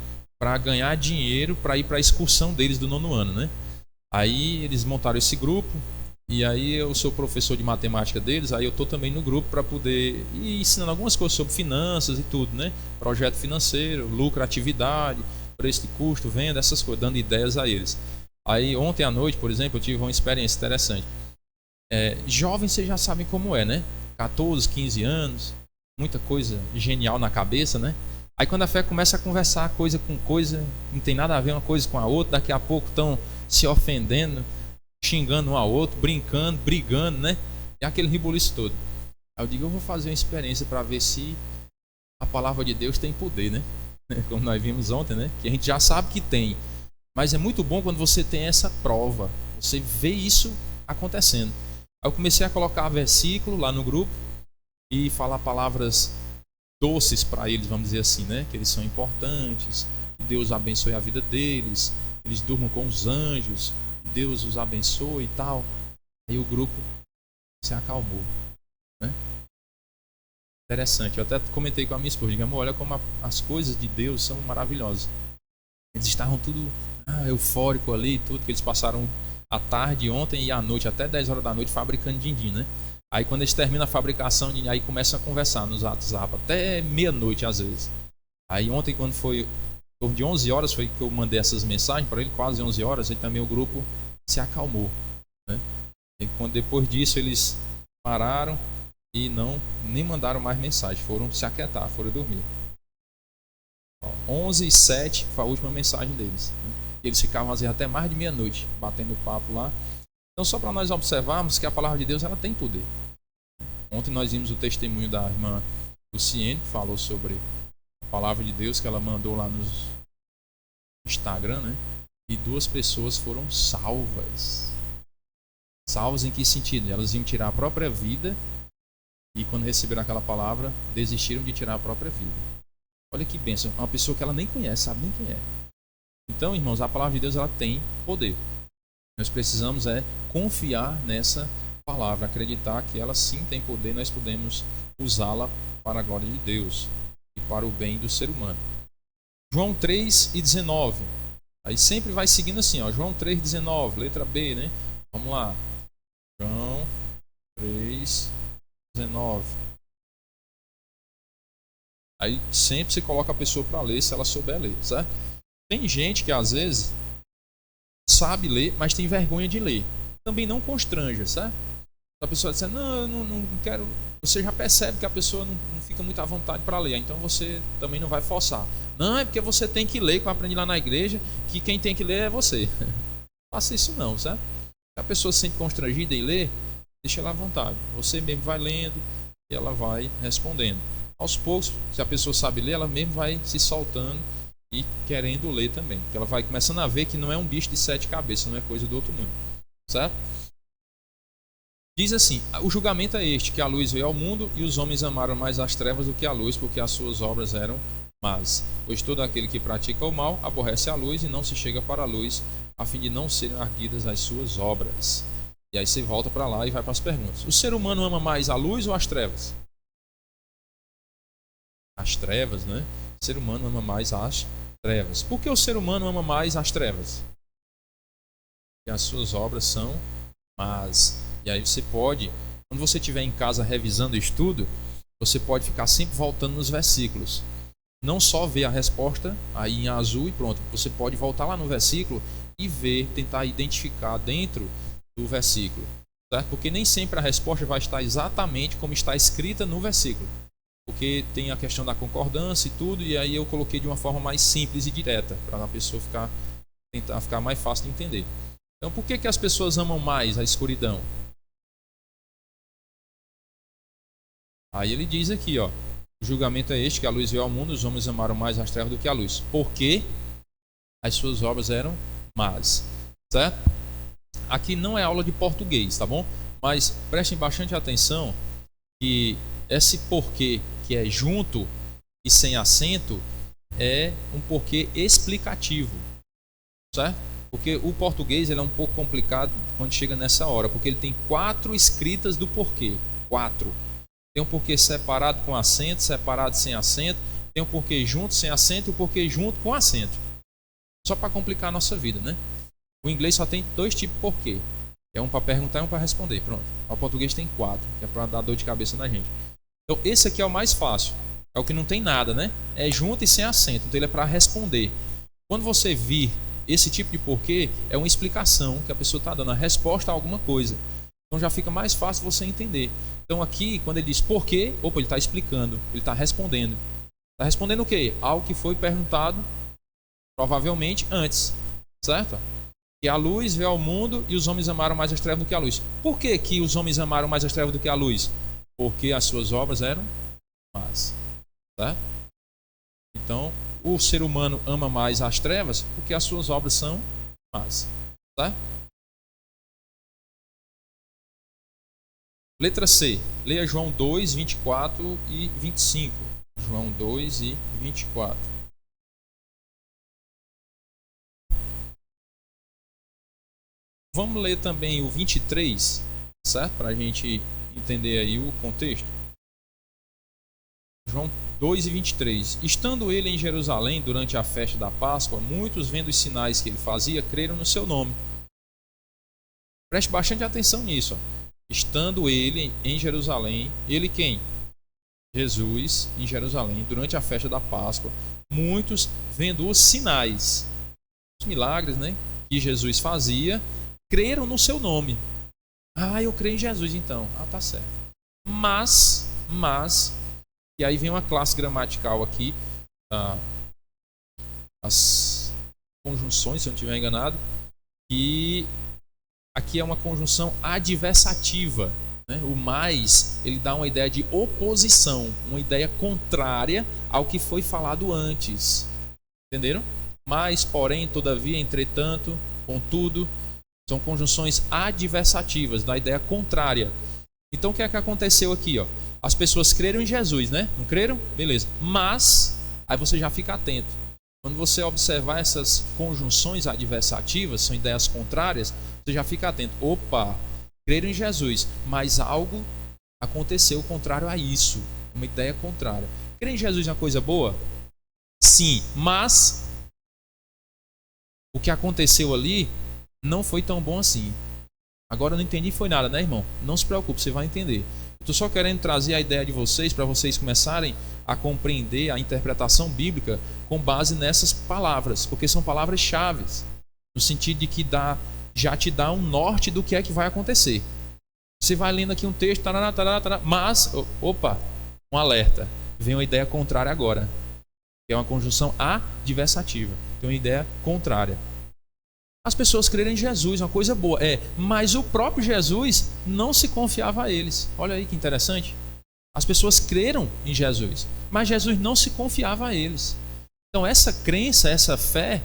para ganhar dinheiro, para ir para a excursão deles do 9º ano, né? Aí eles montaram esse grupo. E aí eu sou professor de matemática deles, aí eu estou também no grupo para poder ir ensinando algumas coisas sobre finanças e tudo, né? Projeto financeiro, lucratividade, preço de custo, venda, essas coisas, dando ideias a eles. Aí ontem à noite, por exemplo, eu tive uma experiência interessante. Jovens, vocês já sabem como é, né? 14, 15 anos, muita coisa genial na cabeça, né? Aí quando a fé começa a conversar coisa com coisa, não tem nada a ver uma coisa com a outra, daqui a pouco estão se ofendendo, xingando um ao outro, brincando, brigando, né? E aquele rebuliço todo. Aí eu digo, eu vou fazer uma experiência para ver se a palavra de Deus tem poder, né? Como nós vimos ontem, né? Que a gente já sabe que tem. Mas é muito bom quando você tem essa prova. Você vê isso acontecendo. Aí eu comecei a colocar versículo lá no grupo e falar palavras doces para eles, vamos dizer assim, né? Que eles são importantes, que Deus abençoe a vida deles, eles durmam com os anjos, Deus os abençoe e tal. Aí o grupo se acalmou, né? Interessante. Eu até comentei com a minha esposa, digo, amor, olha como as coisas de Deus são maravilhosas. Eles estavam tudo eufórico ali, tudo, que eles passaram a tarde ontem e à noite, até 10 horas da noite, fabricando din-din, né? Aí quando eles terminam a fabricação, aí começam a conversar nos WhatsApp, até meia-noite às vezes. Aí ontem, quando foi em torno de 11 horas, foi que eu mandei essas mensagens para ele, quase 11 horas, e também o grupo se acalmou, né? E depois disso eles pararam e nem mandaram mais mensagem, foram se aquietar, foram dormir. 11h07 foi a última mensagem deles, né? E eles ficavam às vezes até mais de meia-noite batendo papo lá. Então só para nós observarmos que a palavra de Deus ela tem poder. Ontem nós vimos o testemunho da irmã Luciene, que falou sobre a palavra de Deus que ela mandou lá no Instagram, né? E 2 pessoas foram salvas. Salvas em que sentido? Elas iam tirar a própria vida e quando receberam aquela palavra, desistiram de tirar a própria vida. Olha que bênção. Uma pessoa que ela nem conhece, sabe nem quem é. Então, irmãos, a palavra de Deus ela tem poder. Nós precisamos confiar nessa palavra, acreditar que ela sim tem poder, nós podemos usá-la para a glória de Deus e para o bem do ser humano. João 3:19. Aí sempre vai seguindo assim, ó, João 3,19, letra B, né? Vamos lá. João 3,19. Aí sempre se coloca a pessoa para ler, se ela souber ler, certo? Tem gente que às vezes sabe ler, mas tem vergonha de ler. Também não constranja, certo? A pessoa diz, não, eu não quero. Você já percebe que a pessoa não fica muito à vontade para ler, então você também não vai forçar. Não, é porque você tem que ler, como eu aprendi lá na igreja, que quem tem que ler é você. Não faça isso não, certo? Se a pessoa se sente constrangida em ler, deixa ela à vontade. Você mesmo vai lendo e ela vai respondendo. Aos poucos, se a pessoa sabe ler, ela mesmo vai se soltando e querendo ler também. Porque ela vai começando a ver que não é um bicho de 7 cabeças, não é coisa do outro mundo. Certo? Diz assim, o julgamento é este, que a luz veio ao mundo e os homens amaram mais as trevas do que a luz, porque as suas obras eram más. Pois todo aquele que pratica o mal aborrece a luz e não se chega para a luz, a fim de não serem arguidas as suas obras. E aí você volta para lá e vai para as perguntas. O ser humano ama mais a luz ou as trevas? As trevas, né? O ser humano ama mais as trevas. Por que o ser humano ama mais as trevas? Porque as suas obras são más. E aí você pode, quando você estiver em casa revisando o estudo, você pode ficar sempre voltando nos versículos. Não só ver a resposta aí em azul e pronto. Você pode voltar lá no versículo e ver, tentar identificar dentro do versículo. Certo? Porque nem sempre a resposta vai estar exatamente como está escrita no versículo. Porque tem a questão da concordância e tudo, e aí eu coloquei de uma forma mais simples e direta, para a pessoa tentar ficar mais fácil de entender. Então, por que as pessoas amam mais a escuridão? Aí ele diz aqui, ó, o julgamento é este, que a luz veio ao mundo, os homens amaram mais as trevas do que a luz, porque as suas obras eram más. Certo? Aqui não é aula de português, tá bom? Mas prestem bastante atenção que esse porquê que é junto e sem acento é um porquê explicativo, certo? Porque o português ele é um pouco complicado quando chega nessa hora, porque ele tem 4 escritas do porquê. 4. Tem um porquê separado com acento, separado sem acento, tem um porquê junto sem acento e um porquê junto com acento. Só para complicar a nossa vida, né? O inglês só tem 2 tipos de porquê. É um para perguntar e um para responder. Pronto. O português tem 4, que é para dar dor de cabeça na gente. Então esse aqui é o mais fácil. É o que não tem nada, né? É junto e sem acento. Então ele é para responder. Quando você vir esse tipo de porquê, é uma explicação que a pessoa está dando a resposta a alguma coisa. Então já fica mais fácil você entender. Então aqui, quando ele diz porquê, opa, ele está explicando, ele está respondendo. Está respondendo o quê? Algo que foi perguntado provavelmente antes, certo? Que a luz veio ao mundo e os homens amaram mais as trevas do que a luz. Por que que os homens amaram mais as trevas do que a luz? Porque as suas obras eram más, certo? Então, o ser humano ama mais as trevas porque as suas obras são más, certo? Letra C. Leia João 2, 24 e 25. João 2 e 24. Vamos ler também o 23, certo? Para a gente entender aí o contexto. João 2 e 23. Estando ele em Jerusalém durante a festa da Páscoa, muitos, vendo os sinais que ele fazia, creram no seu nome. Preste bastante atenção nisso. Ó. Estando ele em Jerusalém, ele quem? Jesus em Jerusalém durante a festa da Páscoa, muitos, vendo os sinais, os milagres, né, que Jesus fazia, creram no seu nome. Ah, eu creio em Jesus então. Ah, tá certo. Mas, e aí vem uma classe gramatical aqui, as conjunções, se eu não estiver enganado, e aqui é uma conjunção adversativa. Né? O mais, ele dá uma ideia de oposição, uma ideia contrária ao que foi falado antes. Entenderam? Mas, porém, todavia, entretanto, contudo, são conjunções adversativas, da ideia contrária. Então, o que é que aconteceu aqui? Ó? As pessoas creram em Jesus, né? Não creram? Beleza. Mas, aí você já fica atento. Quando você observar essas conjunções adversativas, são ideias contrárias, você já fica atento. Opa, creram em Jesus, mas algo aconteceu contrário a isso. Uma ideia contrária. Crer em Jesus é uma coisa boa? Sim, mas o que aconteceu ali não foi tão bom assim. Agora eu não entendi foi nada, né, irmão? Não se preocupe, você vai entender. Eu estou só querendo trazer a ideia de vocês para vocês começarem a compreender a interpretação bíblica com base nessas palavras, porque são palavras-chave, no sentido de que já te dá um norte do que é que vai acontecer. Você vai lendo aqui um texto, mas, opa, um alerta. Vem uma ideia contrária agora, que é uma conjunção adversativa. Tem uma ideia contrária. As pessoas creram em Jesus, uma coisa boa. Mas o próprio Jesus não se confiava a eles. Olha aí que interessante. As pessoas creram em Jesus, mas Jesus não se confiava a eles. Então essa crença, essa fé,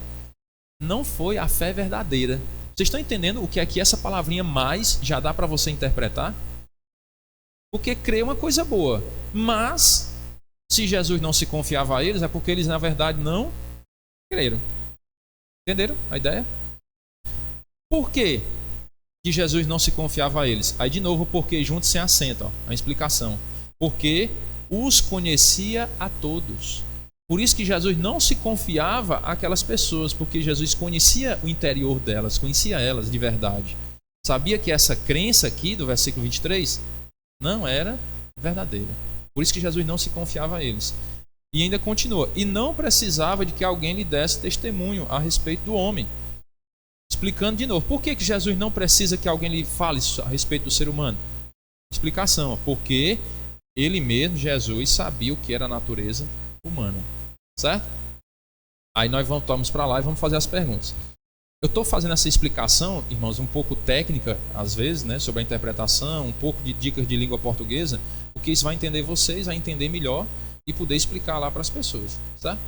não foi a fé verdadeira. Vocês estão entendendo o que é que essa palavrinha mais já dá para você interpretar? Porque crer é uma coisa boa, mas se Jesus não se confiava a eles, é porque eles na verdade não creram. Entenderam a ideia? Por que Jesus não se confiava a eles? Aí de novo, porque junto se assenta, a explicação. Porque os conhecia a todos. Por isso que Jesus não se confiava àquelas pessoas, porque Jesus conhecia o interior delas, conhecia elas de verdade. Sabia que essa crença aqui do versículo 23 não era verdadeira. Por isso que Jesus não se confiava a eles. E ainda continua. E não precisava de que alguém lhe desse testemunho a respeito do homem. Explicando de novo. Por que Jesus não precisa que alguém lhe fale a respeito do ser humano? Explicação. Porque ele mesmo, Jesus, sabia o que era a natureza humana. Certo? Aí nós voltamos para lá e vamos fazer as perguntas. Eu estou fazendo essa explicação, irmãos, um pouco técnica, às vezes, né, sobre a interpretação, um pouco de dicas de língua portuguesa, porque isso vai entender vocês a entender melhor e poder explicar lá para as pessoas. Certo?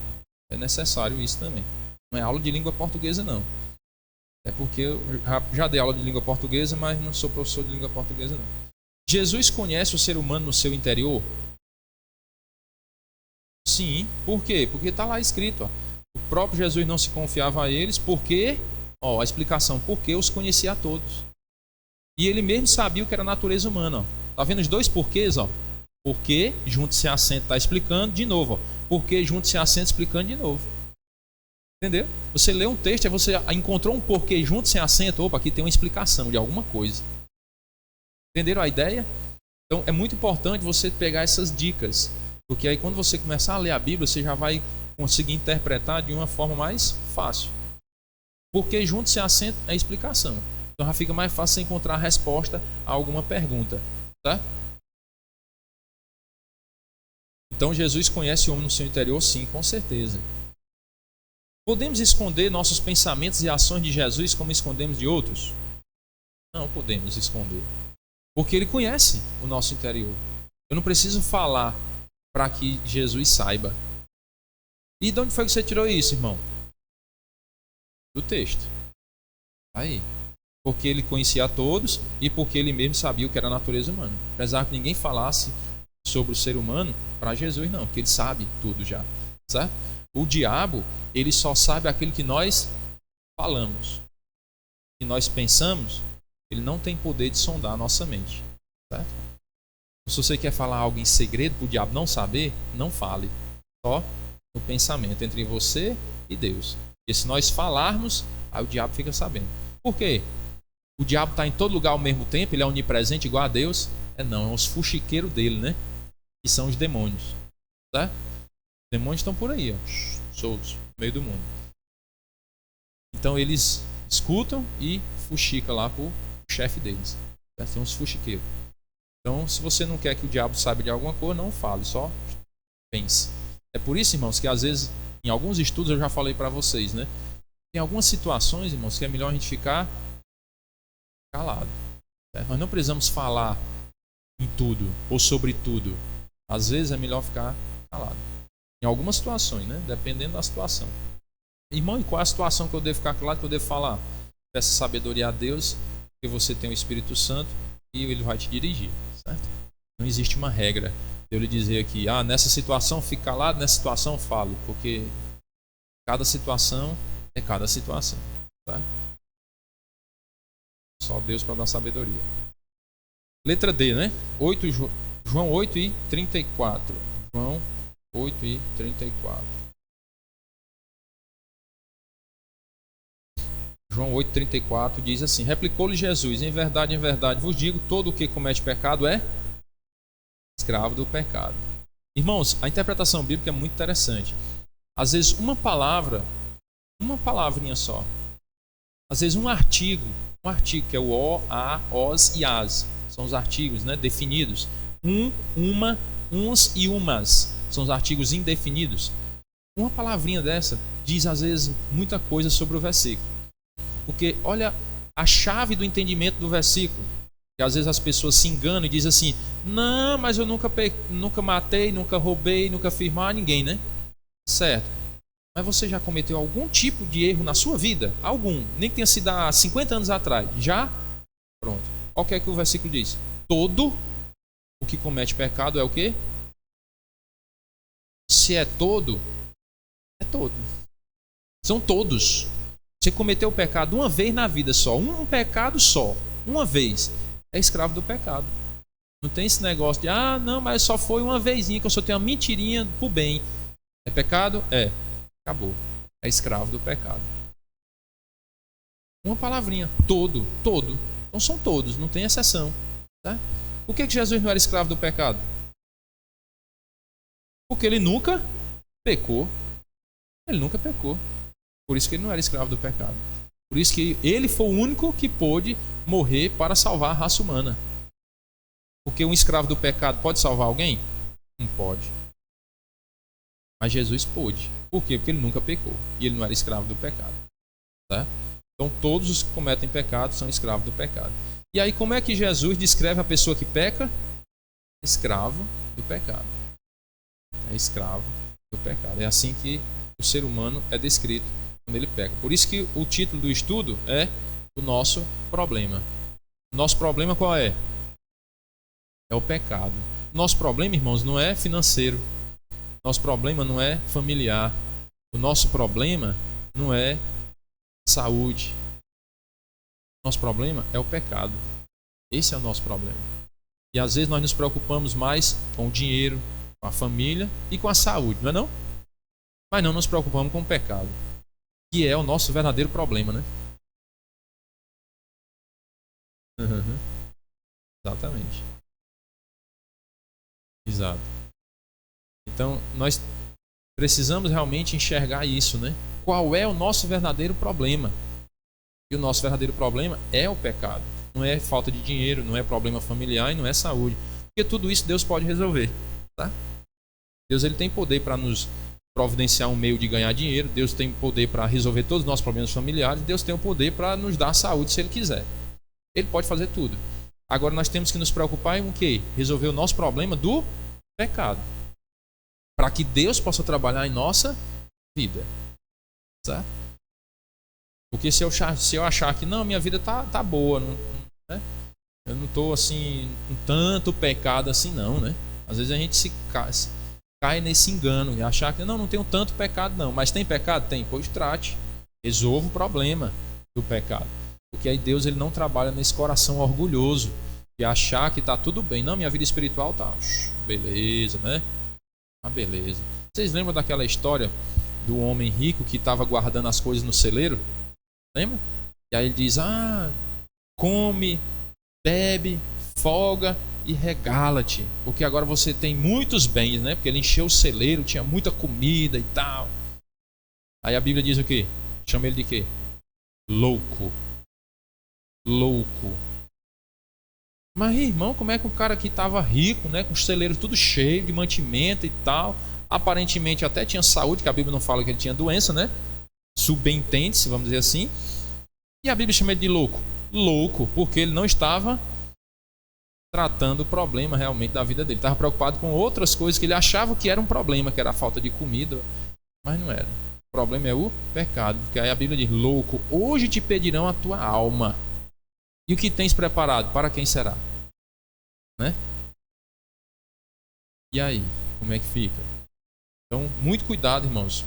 É necessário isso também. Não é aula de língua portuguesa, não. É porque eu já dei aula de língua portuguesa, mas não sou professor de língua portuguesa, não. Jesus conhece o ser humano no seu interior? Sim. Por quê? Porque está lá escrito. Ó. O próprio Jesus não se confiava a eles porque, a explicação, porque os conhecia a todos. E ele mesmo sabia o que era a natureza humana. Está vendo os dois porquês? Ó? Porque junto se assenta, está explicando de novo. Ó. Porque junto se assenta, explicando de novo. Entendeu? Você lê um texto e você encontrou um porquê junto sem acento. Opa, aqui tem uma explicação de alguma coisa. Entenderam a ideia? Então é muito importante você pegar essas dicas. Porque aí quando você começar a ler a Bíblia, você já vai conseguir interpretar de uma forma mais fácil. Porque junto sem acento é a explicação. Então já fica mais fácil você encontrar a resposta a alguma pergunta. Tá? Então Jesus conhece o homem no seu interior? Sim, com certeza. Podemos esconder nossos pensamentos e ações de Jesus como escondemos de outros? Não podemos esconder. Porque ele conhece o nosso interior. Eu não preciso falar para que Jesus saiba. E de onde foi que você tirou isso, irmão? Do texto. Aí. Porque ele conhecia a todos e porque ele mesmo sabia o que era a natureza humana. Apesar que ninguém falasse sobre o ser humano para Jesus, não. Porque ele sabe tudo já. Certo? O diabo, ele só sabe aquilo que nós falamos. Que nós pensamos, ele não tem poder de sondar a nossa mente. Certo? Se você quer falar algo em segredo para o diabo não saber, não fale. Só no pensamento entre você e Deus. Porque se nós falarmos, aí o diabo fica sabendo. Por quê? O diabo está em todo lugar ao mesmo tempo, ele é onipresente igual a Deus? Não, é os fuxiqueiros dele, né? Que são os demônios. Certo? Os demônios estão por aí, ó, soltos, no meio do mundo. Então eles escutam e fuxicam lá para o chefe deles. Certo? São os fuxiqueiros. Então, se você não quer que o diabo saiba de alguma coisa, não fale, só pense. É por isso, irmãos, que às vezes, em alguns estudos eu já falei para vocês, né? Tem algumas situações, irmãos, que é melhor a gente ficar calado. Certo? Nós não precisamos falar em tudo ou sobre tudo. Às vezes é melhor ficar calado. Em algumas situações, né? Dependendo da situação. Irmão, e qual é a situação que eu devo ficar calado, que eu devo falar? Peça sabedoria a Deus, porque você tem o Espírito Santo e ele vai te dirigir. Certo? Não existe uma regra de eu lhe dizer aqui, nessa situação fique calado, nessa situação fale, porque cada situação é cada situação. Tá? Só Deus para dar sabedoria. Letra D, né? João 8 e 34. João 8 e 34. João 8,34 diz assim: replicou-lhe Jesus, em verdade vos digo, todo o que comete pecado é escravo do pecado. Irmãos, a interpretação bíblica é muito interessante. Às vezes uma palavrinha só, às vezes um artigo que é o o, a, os e as, são os artigos, né, definidos. Uma, uns e umas, são os artigos indefinidos. Uma palavrinha dessa diz às vezes muita coisa sobre o versículo. Porque olha a chave do entendimento do versículo. Que às vezes as pessoas se enganam e dizem assim: não, mas eu nunca matei, nunca roubei, nunca fiz mal a ninguém, né? Certo. Mas você já cometeu algum tipo de erro na sua vida? Algum. Nem que tenha sido há 50 anos atrás. Já? Pronto. Olha o que é que o versículo diz. Todo o que comete pecado é o quê? Se é todo, é todo. São todos. Você cometeu o pecado uma vez na vida só. Um pecado só. Uma vez. É escravo do pecado. Não tem esse negócio de, não, mas só foi uma vezinha que eu só tenho uma mentirinha pro bem. É pecado? É. Acabou. É escravo do pecado. Uma palavrinha. Todo. Então são todos, não tem exceção. Tá? Por que Jesus não era escravo do pecado? Porque ele nunca pecou. Ele nunca pecou. Por isso que ele não era escravo do pecado. Por isso que ele foi o único que pôde morrer para salvar a raça humana. Porque um escravo do pecado pode salvar alguém? Não pode. Mas Jesus pôde. Por quê? Porque ele nunca pecou. E ele não era escravo do pecado. Tá? Então todos os que cometem pecado são escravos do pecado. E aí como é que Jesus descreve a pessoa que peca? Escravo do pecado. É escravo do pecado. É assim que o ser humano é descrito quando ele peca. Por isso que o título do estudo é o nosso problema. Nosso problema qual é? É o pecado. Nosso problema, irmãos, não é financeiro. Nosso problema não é familiar. O nosso problema não é saúde. Nosso problema é o pecado. Esse é o nosso problema. E às vezes nós nos preocupamos mais com o dinheiro, com a família e com a saúde, não é não? Mas não nos preocupamos com o pecado, que é o nosso verdadeiro problema, né? Exatamente. Exato. Então, nós precisamos realmente enxergar isso, né? Qual é o nosso verdadeiro problema? E o nosso verdadeiro problema é o pecado. Não é falta de dinheiro, não é problema familiar e não é saúde. Porque tudo isso Deus pode resolver, tá? Deus ele tem poder para nos providenciar um meio de ganhar dinheiro. Deus tem poder para resolver todos os nossos problemas familiares. Deus tem o poder para nos dar saúde se Ele quiser. Ele pode fazer tudo. Agora nós temos que nos preocupar em o quê? Resolver o nosso problema do pecado. Para que Deus possa trabalhar em nossa vida. Certo? Porque se eu achar que não, minha vida tá boa, não, né? Eu não estou assim, com tanto pecado assim não, né? Às vezes a gente se cai nesse engano e achar que não tenho tanto pecado não. Mas tem pecado? Tem. Pois trate. Resolva o problema do pecado. Porque aí Deus ele não trabalha nesse coração orgulhoso de achar que está tudo bem. Não, minha vida espiritual tá beleza, né? Beleza. Vocês lembram daquela história do homem rico que estava guardando as coisas no celeiro? Lembra? E aí ele diz, come, bebe, folga e regala-te, porque agora você tem muitos bens, né? Porque ele encheu o celeiro, tinha muita comida e tal. Aí a Bíblia diz o quê? Chama ele de quê? Louco. Mas irmão, como é que o cara que estava rico, né, com o celeiro tudo cheio de mantimento e tal, aparentemente até tinha saúde, que a Bíblia não fala que ele tinha doença, né? Subentende-se, vamos dizer assim. E a Bíblia chama ele de louco, porque ele não estava tratando o problema realmente da vida dele. Estava preocupado com outras coisas que ele achava que era um problema, que era a falta de comida, mas não era. O problema é o pecado, porque aí a Bíblia diz, louco, hoje te pedirão a tua alma. E o que tens preparado? Para quem será? Né? E aí, como é que fica? Então, muito cuidado, irmãos.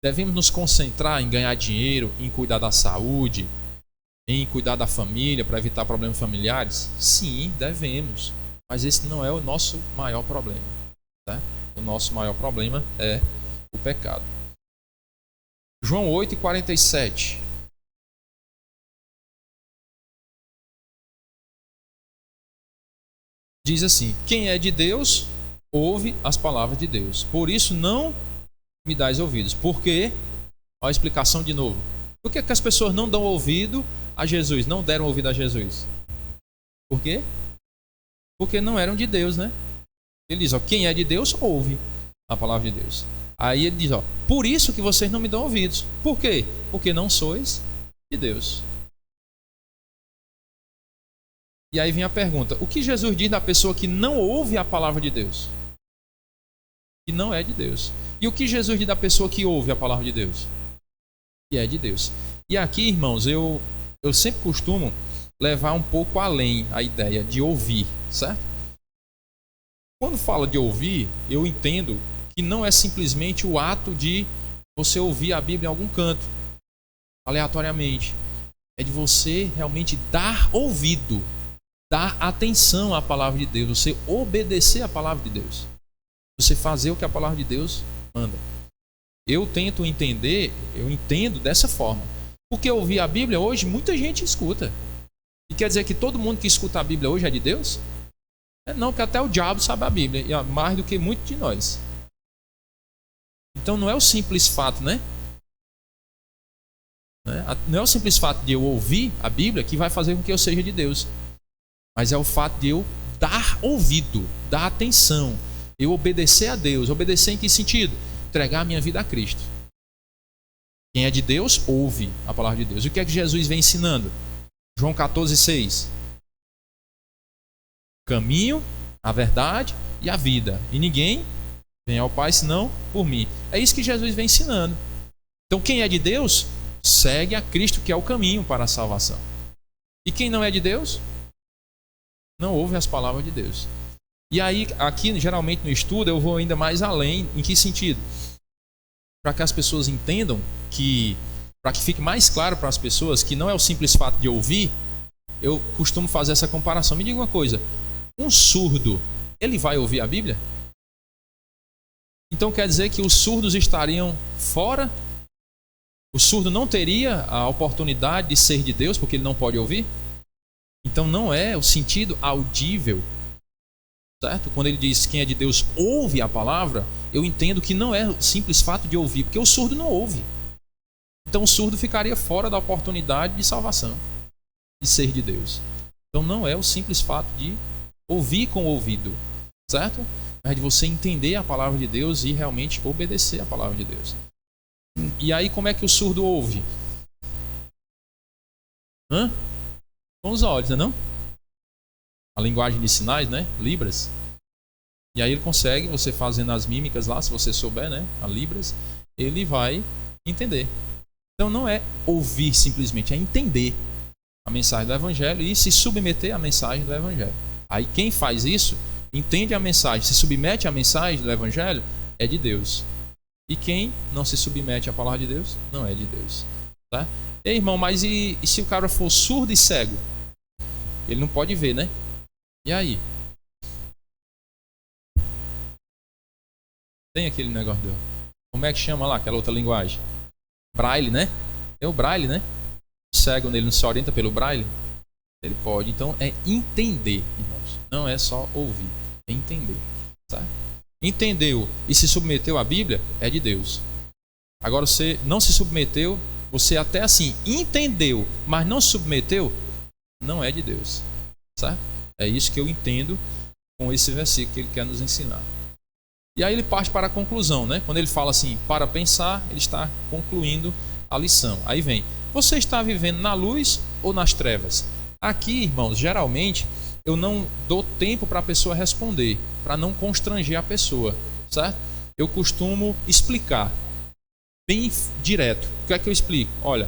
Devemos nos concentrar em ganhar dinheiro, em cuidar da saúde, em cuidar da família para evitar problemas familiares? Sim, devemos. Mas esse não é o nosso maior problema. Tá? O nosso maior problema é o pecado. João 8:47. diz assim: quem é de Deus, ouve as palavras de Deus. Por isso não me dais ouvidos. Por quê? Olha a explicação de novo. Por que as pessoas não dão ouvido a Jesus? Não deram ouvido a Jesus? Por quê? Porque não eram de Deus, né? Ele diz, ó, quem é de Deus, ouve a palavra de Deus. Aí ele diz, ó, por isso que vocês não me dão ouvidos. Por quê? Porque não sois de Deus. E aí vem a pergunta: o que Jesus diz da pessoa que não ouve a palavra de Deus? Que não é de Deus. E o que Jesus diz da pessoa que ouve a palavra de Deus? Que é de Deus. E aqui, irmãos, eu sempre costumo levar um pouco além a ideia de ouvir, certo? Quando fala de ouvir, eu entendo que não é simplesmente o ato de você ouvir a Bíblia em algum canto, aleatoriamente. É de você realmente dar ouvido, dar atenção à palavra de Deus, você obedecer a palavra de Deus, você fazer o que a palavra de Deus manda. Eu tento entender, eu entendo dessa forma. Porque ouvir a Bíblia hoje, muita gente escuta. E quer dizer que todo mundo que escuta a Bíblia hoje é de Deus? Não, porque até o diabo sabe a Bíblia, mais do que muitos de nós. Então não é o simples fato, né? Não é o simples fato de eu ouvir a Bíblia que vai fazer com que eu seja de Deus. Mas é o fato de eu dar ouvido, dar atenção, eu obedecer a Deus. Obedecer em que sentido? Entregar a minha vida a Cristo. Quem é de Deus, ouve a palavra de Deus. E o que é que Jesus vem ensinando? João 14,6. Caminho, a verdade e a vida. E ninguém vem ao Pai senão por mim. É isso que Jesus vem ensinando. Então quem é de Deus, segue a Cristo, que é o caminho para a salvação. E quem não é de Deus, não ouve as palavras de Deus. E aí, aqui, geralmente no estudo, eu vou ainda mais além. Em que sentido? Para que as pessoas entendam que, para que fique mais claro para as pessoas que não é o simples fato de ouvir, eu costumo fazer essa comparação. Me diga uma coisa: um surdo, ele vai ouvir a Bíblia? Então quer dizer que os surdos estariam fora? O surdo não teria a oportunidade de ser de Deus porque ele não pode ouvir? Então não é o sentido audível, certo? Quando ele diz quem é de Deus ouve a palavra, eu entendo que não é o simples fato de ouvir, porque o surdo não ouve. Então o surdo ficaria fora da oportunidade de salvação, de ser de Deus. Então não é o simples fato de ouvir com o ouvido, certo? Mas de você entender a palavra de Deus e realmente obedecer a palavra de Deus. E aí como é que o surdo ouve? Com os olhos, não? A linguagem de sinais, né? Libras. E aí ele consegue, você fazendo as mímicas lá, se você souber, né? A Libras, ele vai entender. Então não é ouvir simplesmente, é entender a mensagem do Evangelho e se submeter à mensagem do Evangelho. Aí quem faz isso, entende a mensagem, se submete à mensagem do Evangelho, é de Deus. E quem não se submete à palavra de Deus, não é de Deus. Tá? E irmão, mas e se o cara for surdo e cego? Ele não pode ver, né? E aí? Tem aquele negócio do... Como é que chama lá, aquela outra linguagem? Braille, né? É o Braille, né? O cego, ele não se orienta pelo Braille? Ele pode. Então é entender, irmãos. Não é só ouvir, é entender. Tá? Entendeu e se submeteu à Bíblia, é de Deus. Agora você não se submeteu, você até assim entendeu, mas não se submeteu, não é de Deus. Certo? É isso que eu entendo com esse versículo que ele quer nos ensinar. E aí ele parte para a conclusão, né? Quando ele fala assim, para pensar, ele está concluindo a lição. Aí vem, você está vivendo na luz ou nas trevas? Aqui, irmãos, geralmente eu não dou tempo para a pessoa responder, para não constranger a pessoa, certo? Eu costumo explicar bem direto. O que é que eu explico? Olha,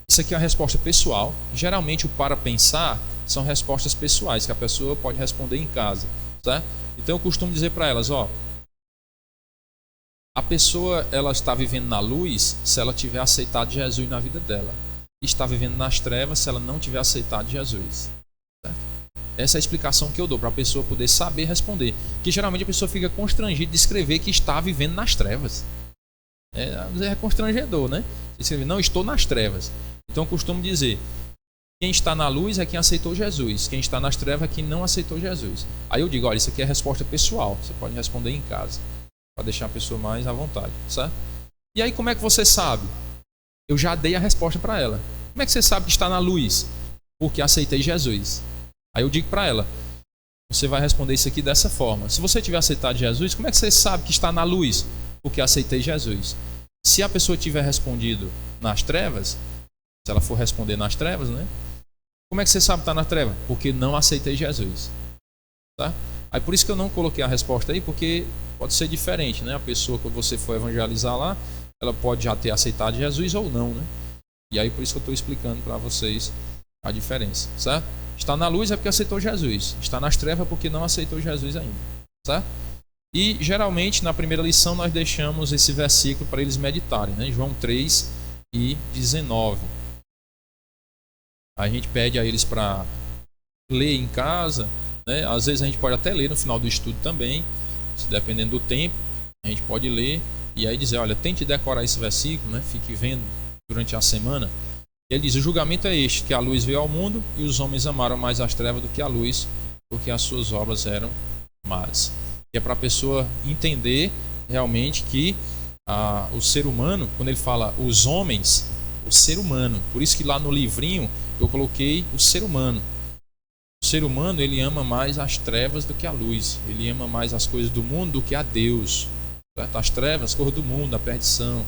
isso aqui é uma resposta pessoal. Geralmente o para pensar são respostas pessoais que a pessoa pode responder em casa, certo? Então eu costumo dizer para elas, ó, a pessoa ela está vivendo na luz se ela tiver aceitado Jesus na vida dela. Está vivendo nas trevas se ela não tiver aceitado Jesus. Certo? Essa é a explicação que eu dou para a pessoa poder saber responder. Porque geralmente a pessoa fica constrangida de escrever que está vivendo nas trevas. É constrangedor, né? Você escreve, não, estou nas trevas. Então eu costumo dizer, Quem está na luz é quem aceitou Jesus. Quem está nas trevas é quem não aceitou Jesus. Aí eu digo, olha, isso aqui é resposta pessoal. Você pode responder em casa, para deixar a pessoa mais à vontade, certo? E aí como é que você sabe? Eu já dei a resposta para ela. Como é que você sabe que está na luz? Porque aceitei Jesus. Aí eu digo para ela, você vai responder isso aqui dessa forma. Se você tiver aceitado Jesus, como é que você sabe que está na luz? Porque aceitei Jesus. Se a pessoa tiver respondido nas trevas, se ela for responder nas trevas, né? Como é que você sabe que está na treva? Porque não aceitei Jesus. Tá? Aí por isso que eu não coloquei a resposta aí, porque pode ser diferente, né? A pessoa, quando você for evangelizar lá, ela pode já ter aceitado Jesus ou não, né? E aí por isso que eu estou explicando para vocês a diferença, certo? Está na luz é porque aceitou Jesus. Está nas trevas é porque não aceitou Jesus ainda, certo? E geralmente na primeira lição nós deixamos esse versículo para eles meditarem, né? João 3:19. A gente pede a eles para ler em casa, né? Às vezes a gente pode até ler no final do estudo também, dependendo do tempo, a gente pode ler e aí dizer, olha, tente decorar esse versículo, né? Fique vendo durante a semana. Ele diz, o julgamento é este, que a luz veio ao mundo e os homens amaram mais as trevas do que a luz, porque as suas obras eram más. E é para a pessoa entender realmente que o ser humano, quando ele fala os homens, o ser humano, por isso que lá no livrinho eu coloquei o ser humano. O ser humano, ele ama mais as trevas do que a luz. Ele ama mais as coisas do mundo do que a Deus. Certo? As trevas, as coisas do mundo, a perdição,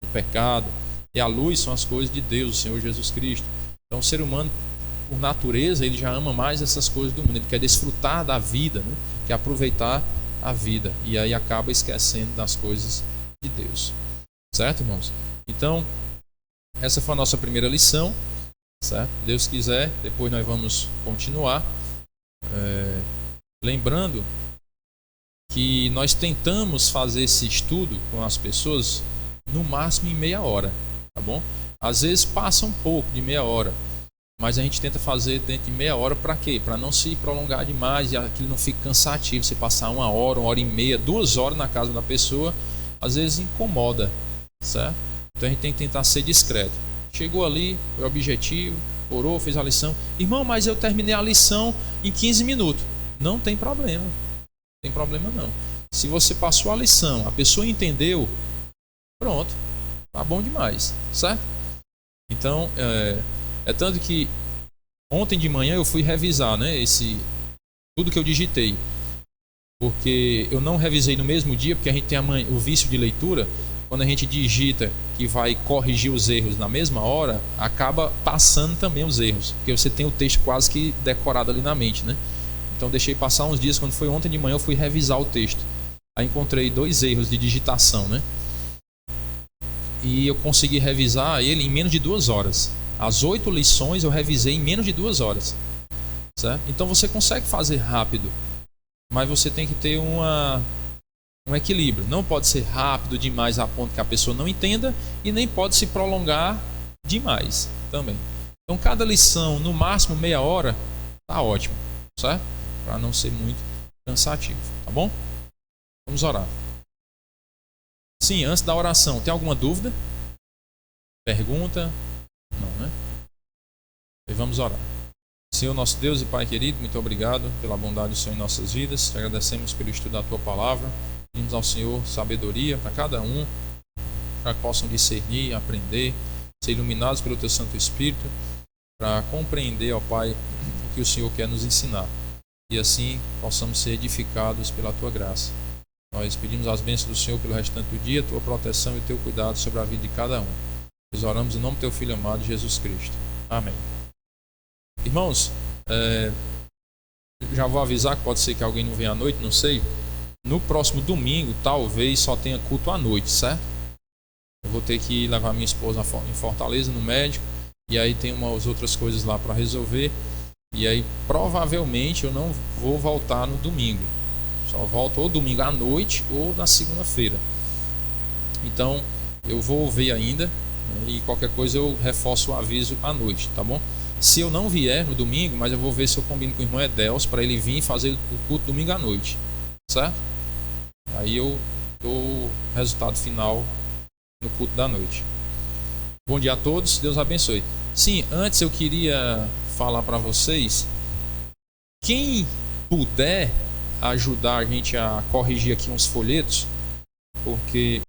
o pecado. E a luz são as coisas de Deus, o Senhor Jesus Cristo. Então o ser humano, por natureza, ele já ama mais essas coisas do mundo. Ele quer desfrutar da vida, né? Quer aproveitar a vida. E aí acaba esquecendo das coisas de Deus. Certo, irmãos? Então, essa foi a nossa primeira lição. Certo? Deus quiser, depois nós vamos continuar. Lembrando que nós tentamos fazer esse estudo com as pessoas no máximo em meia hora, tá bom? Às vezes passa um pouco de meia hora, mas a gente tenta fazer dentro de meia hora para quê? Para não se prolongar demais e aquilo não fique cansativo. Você passar uma hora e meia, 2 horas na casa da pessoa, às vezes incomoda, certo? Então a gente tem que tentar ser discreto. Chegou ali, foi objetivo, orou, fez a lição. Irmão, mas eu terminei a lição em 15 minutos. Não tem problema. Não tem problema não. Se você passou a lição, a pessoa entendeu, pronto. Tá bom demais, certo? Então, é tanto que ontem de manhã eu fui revisar, né, tudo que eu digitei. Porque eu não revisei no mesmo dia, porque a gente tem o vício de leitura. Quando a gente digita que vai corrigir os erros na mesma hora, acaba passando também os erros, porque você tem o texto quase que decorado ali na mente, né? Então deixei passar uns dias, quando foi ontem de manhã eu fui revisar o texto. Aí encontrei 2 erros de digitação, né? E eu consegui revisar ele em menos de 2 horas. As 8 lições eu revisei em menos de 2 horas, certo? Então você consegue fazer rápido, mas você tem que ter um equilíbrio. Não pode ser rápido demais a ponto que a pessoa não entenda e nem pode se prolongar demais também. Então cada lição no máximo meia hora tá ótimo, certo? Para não ser muito cansativo, tá bom? Vamos orar. Sim, antes da oração, tem alguma dúvida? Pergunta? Não, né? E vamos orar. Senhor nosso Deus e Pai querido, muito obrigado pela bondade do Senhor em nossas vidas. Te agradecemos pelo estudo da Tua Palavra. Pedimos ao Senhor sabedoria para cada um, para que possam discernir, aprender, ser iluminados pelo Teu Santo Espírito, para compreender, ó Pai, o que o Senhor quer nos ensinar. E assim possamos ser edificados pela Tua graça. Nós pedimos as bênçãos do Senhor pelo restante do dia, Tua proteção e Teu cuidado sobre a vida de cada um. Nós oramos em nome do Teu Filho amado, Jesus Cristo. Amém. Irmãos, já vou avisar que pode ser que alguém não venha à noite, não sei. No próximo domingo, talvez só tenha culto à noite, certo? Eu vou ter que levar minha esposa em Fortaleza, no médico. E aí tem umas outras coisas lá para resolver. E aí provavelmente eu não vou voltar no domingo. Só volto ou domingo à noite ou na segunda-feira. Então eu vou ver ainda, né, e qualquer coisa eu reforço o aviso à noite, tá bom? Se eu não vier no domingo, mas eu vou ver se eu combino com o irmão Edelso para ele vir fazer o culto domingo à noite, certo? Aí eu dou o resultado final no culto da noite. Bom dia a todos, Deus abençoe. Sim, antes eu queria falar para vocês, quem puder ajudar a gente a corrigir aqui uns folhetos, porque